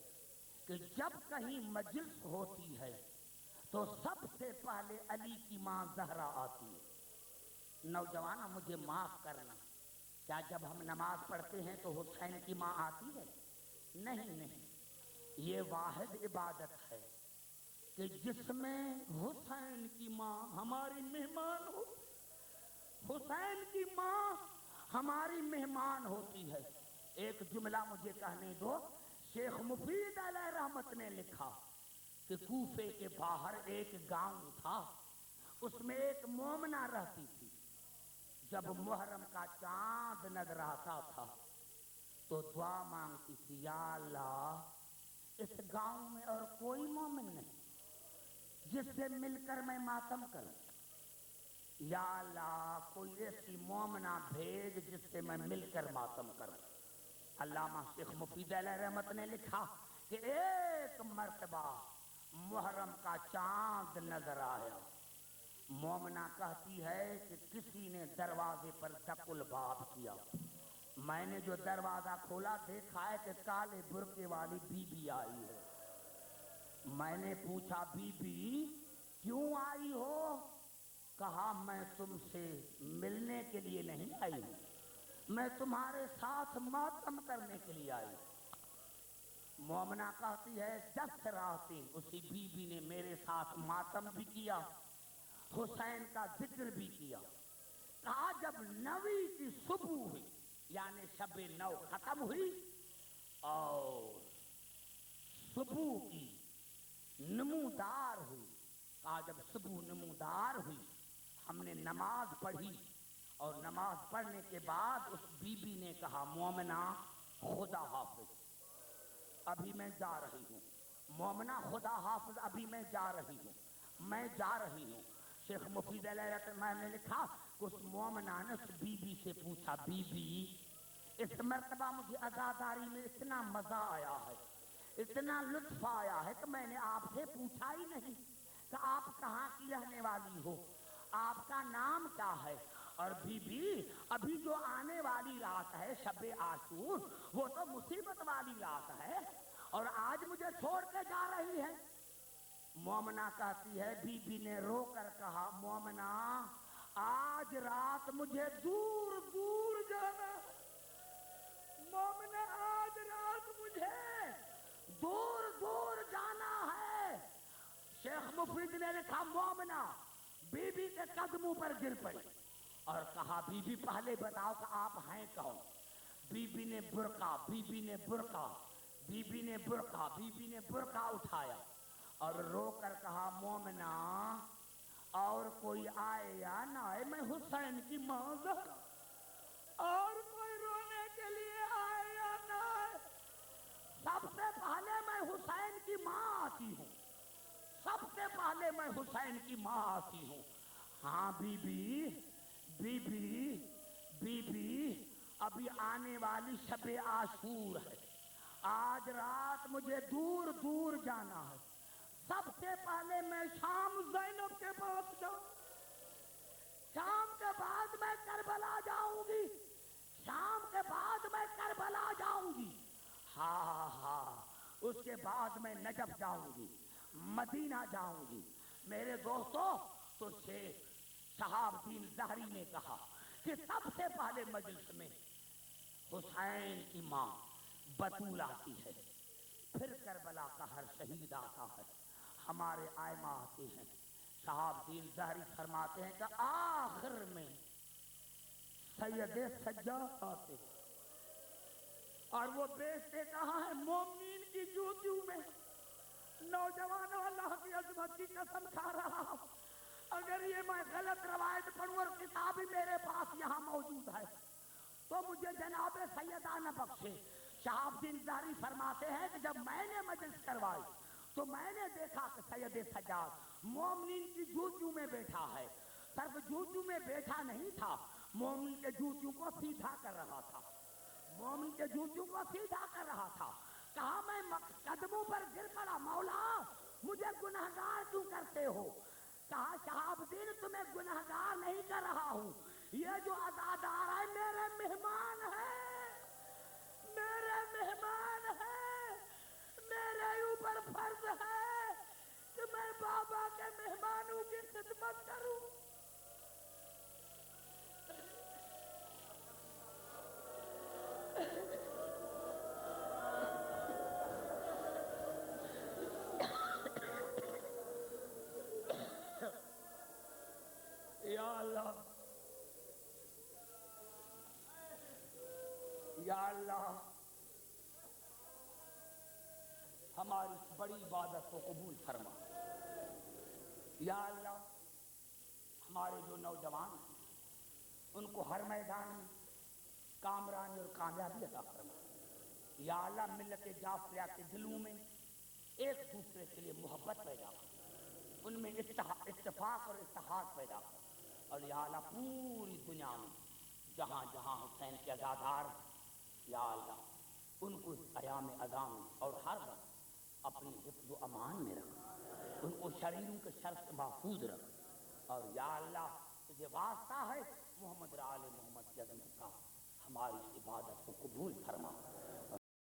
کہ جب کہیں مجلس ہوتی ہے تو سب سے پہلے علی کی ماں زہرا آتی ہے۔ نوجوانوں، مجھے معاف کرنا، کیا جب ہم نماز پڑھتے ہیں تو حسین کی ماں آتی ہے؟ نہیں نہیں، یہ واحد عبادت ہے کہ جس میں حسین کی ماں ہماری مہمان ہو، حسین کی ماں ہماری مہمان ہوتی ہے۔ ایک جملہ مجھے کہنے دو، شیخ مفید علیہ رحمت نے لکھا کہ کوفے کے باہر ایک گاؤں تھا، اس میں ایک مومنہ رہتی تھی۔ جب محرم کا چاند نظر آتا تھا تو دعا مانگتی تھی، یا اللہ اس گاؤں میں اور کوئی مومن نہیں جس سے مل کر میں ماتم کروں، یا اللہ کوئی ایسی مومنہ بھیج جس سے میں مل کر ماتم کروں۔ علامہ شیخ مفید علیہ رحمت نے لکھا کہ ایک مرتبہ محرم کا چاند نظر آیا، مومنہ کہتی ہے کہ کسی نے دروازے پر دق الباب کیا، میں نے جو دروازہ کھولا دیکھا ہے کہ کالے برقعے والی بی بی آئی ہے۔ میں نے پوچھا، بی بی کیوں آئی ہو؟ کہا، میں تم سے ملنے کے لیے نہیں آئی ہوں، میں تمہارے ساتھ ماتم کرنے کے لیے آئی ہوں۔ مومنہ کہتی ہے، 10 راتیں اسی بی بی نے میرے ساتھ ماتم بھی کیا، حسین کا ذکر بھی کیا۔ کہا جب 9ویں کی صبح ہوئی، یعنی شب 9 ختم ہوئی اور صبح کی نمودار ہوئی، کہا جب صبح نمودار ہوئی ہم نے نماز پڑھی، اور نماز پڑھنے کے بعد اس بی بی نے کہا، مومنہ خدا حافظ، ابھی میں جا رہی ہوں۔ مومنہ خدا حافظ، ابھی میں جا رہی ہوں، میں جا رہی ہوں۔ شیخ مفید علیہ رحمۃ نے لکھا کہ اس مومنہ نے اس بی بی سے پوچھا، بی بی اس مرتبہ مجھے عزاداری میں اتنا مزہ آیا ہے، اتنا لطف آیا ہے کہ میں نے آپ سے پوچھا ہی نہیں کہ آپ کہاں کی رہنے والی ہو، آپ کا نام کیا ہے؟ اور بی بی ابھی جو آنے والی رات ہے شب عاشور، وہ تو مصیبت والی رات ہے، اور آج مجھے چھوڑ کے جا رہی ہے۔ مومنہ کہتی ہے، بی بی نے رو کر کہا، مومنہ آج رات مجھے دور دور جانا ہے، مومنہ آج رات مجھے دور دور جانا ہے۔ شیخ مفید نے لکھا، مومنہ بی بی کے قدموں پر گر پڑی اور کہا، بی بی پہلے بتاؤ کہ آپ ہیں کون؟ بی بی نے برقع، بی بی نے برقع، بی بی نے برقع، بی بی نے برقع اٹھایا اور رو کر کہا، مومنہ اور کوئی آئے یا نہ آئے، میں حسین کی ماں زہرا، اور کوئی رونے کے لیے آئے یا نہ آئے، سب سے پہلے میں حسین کی ماں آتی ہوں، سب سے پہلے میں حسین کی ماں آتی ہوں۔ ہاں بی بی بی بی بی بی ابھی آنے والی شب عاشور ہے، آج رات مجھے دور دور جانا ہے، سب سے پہلے میں شام زینب کے پاس جاؤں، شام کے بعد میں کربلا جاؤں گی، شام کے بعد میں کربلا جاؤں گی، ہاں ہاں، اس کے بعد میں نجف جاؤں گی، مدینہ جاؤں گی۔ میرے دوستو، تو شیخ شہاب الدین ظاہری نے کہا کہ سب سے پہلے مجلس میں حسین کی ماں بطول آتی ہے، پھر کربلا کا ہر شہید آتا ہے، ہمارے آئمہ آتے ہیں۔ شہاب الدین ظاہری فرماتے ہیں کہ آخر میں سید سجاد آتے ہیں، اور وہ بیچتے کہاں ہے؟ مومنین کی جوتیوں میں۔ نوجوانوں، اللہ کی عظمت کی قسم کھا رہا ہوں، اگر یہ میں غلط روایت پڑھوں اور کتاب ہی میرے پاس یہاں موجود ہے تو مجھے جناب سیدہ نہ بخشے۔ شہاب الدین ظاہری فرماتے ہیں کہ جب میں نے مجلس کروائی تو میں نے دیکھا کہ سید سجاد مومنین کی جوتیوں میں بیٹھا ہے، صرف جوتیوں میں بیٹھا نہیں تھا، مومن کے جوتیوں کو سیدھا کر رہا تھا، مومن کے جوتیوں کو سیدھا کر رہا تھا۔ کہا میں قدموں پر گر پڑا، مولا مجھے گنہگار کیوں کرتے ہو؟ کہا شہاب الدین تمہیں گنہگار نہیں کر رہا ہوں، یہ جو عزادار ہے میرے مہمان ہے، میرے مہمان ہے، میرے اوپر فرض ہے کہ میں بابا کے مہمانوں کی خدمت کروں۔ یا اللہ، یا اللہ، ہماری اس بڑی عبادت کو قبول فرما۔ یا اللہ، ہمارے جو نوجوان ہیں ان کو ہر میدان میں کامرانی اور کامیابی عطا فرما۔ یا اللہ، ملت جعفریہ کے دلوں میں ایک دوسرے کے لیے محبت پیدا کر، ان میں اتفاق اور اتحاد پیدا کر، اور یا اللہ پوری دنیا میں جہاں جہاں حسین کے عزادار ہیں، یا اللہ ان کو اس ایام اذان اور ہر وقت اپنی حفظ و امان میں رکھ، ان کو شریروں کے شر سے محفوظ رکھ، اور یا اللہ تجھے واسطہ ہے محمد آل محمد کی عظمت کا، ہماری اس عبادت کو قبول فرما۔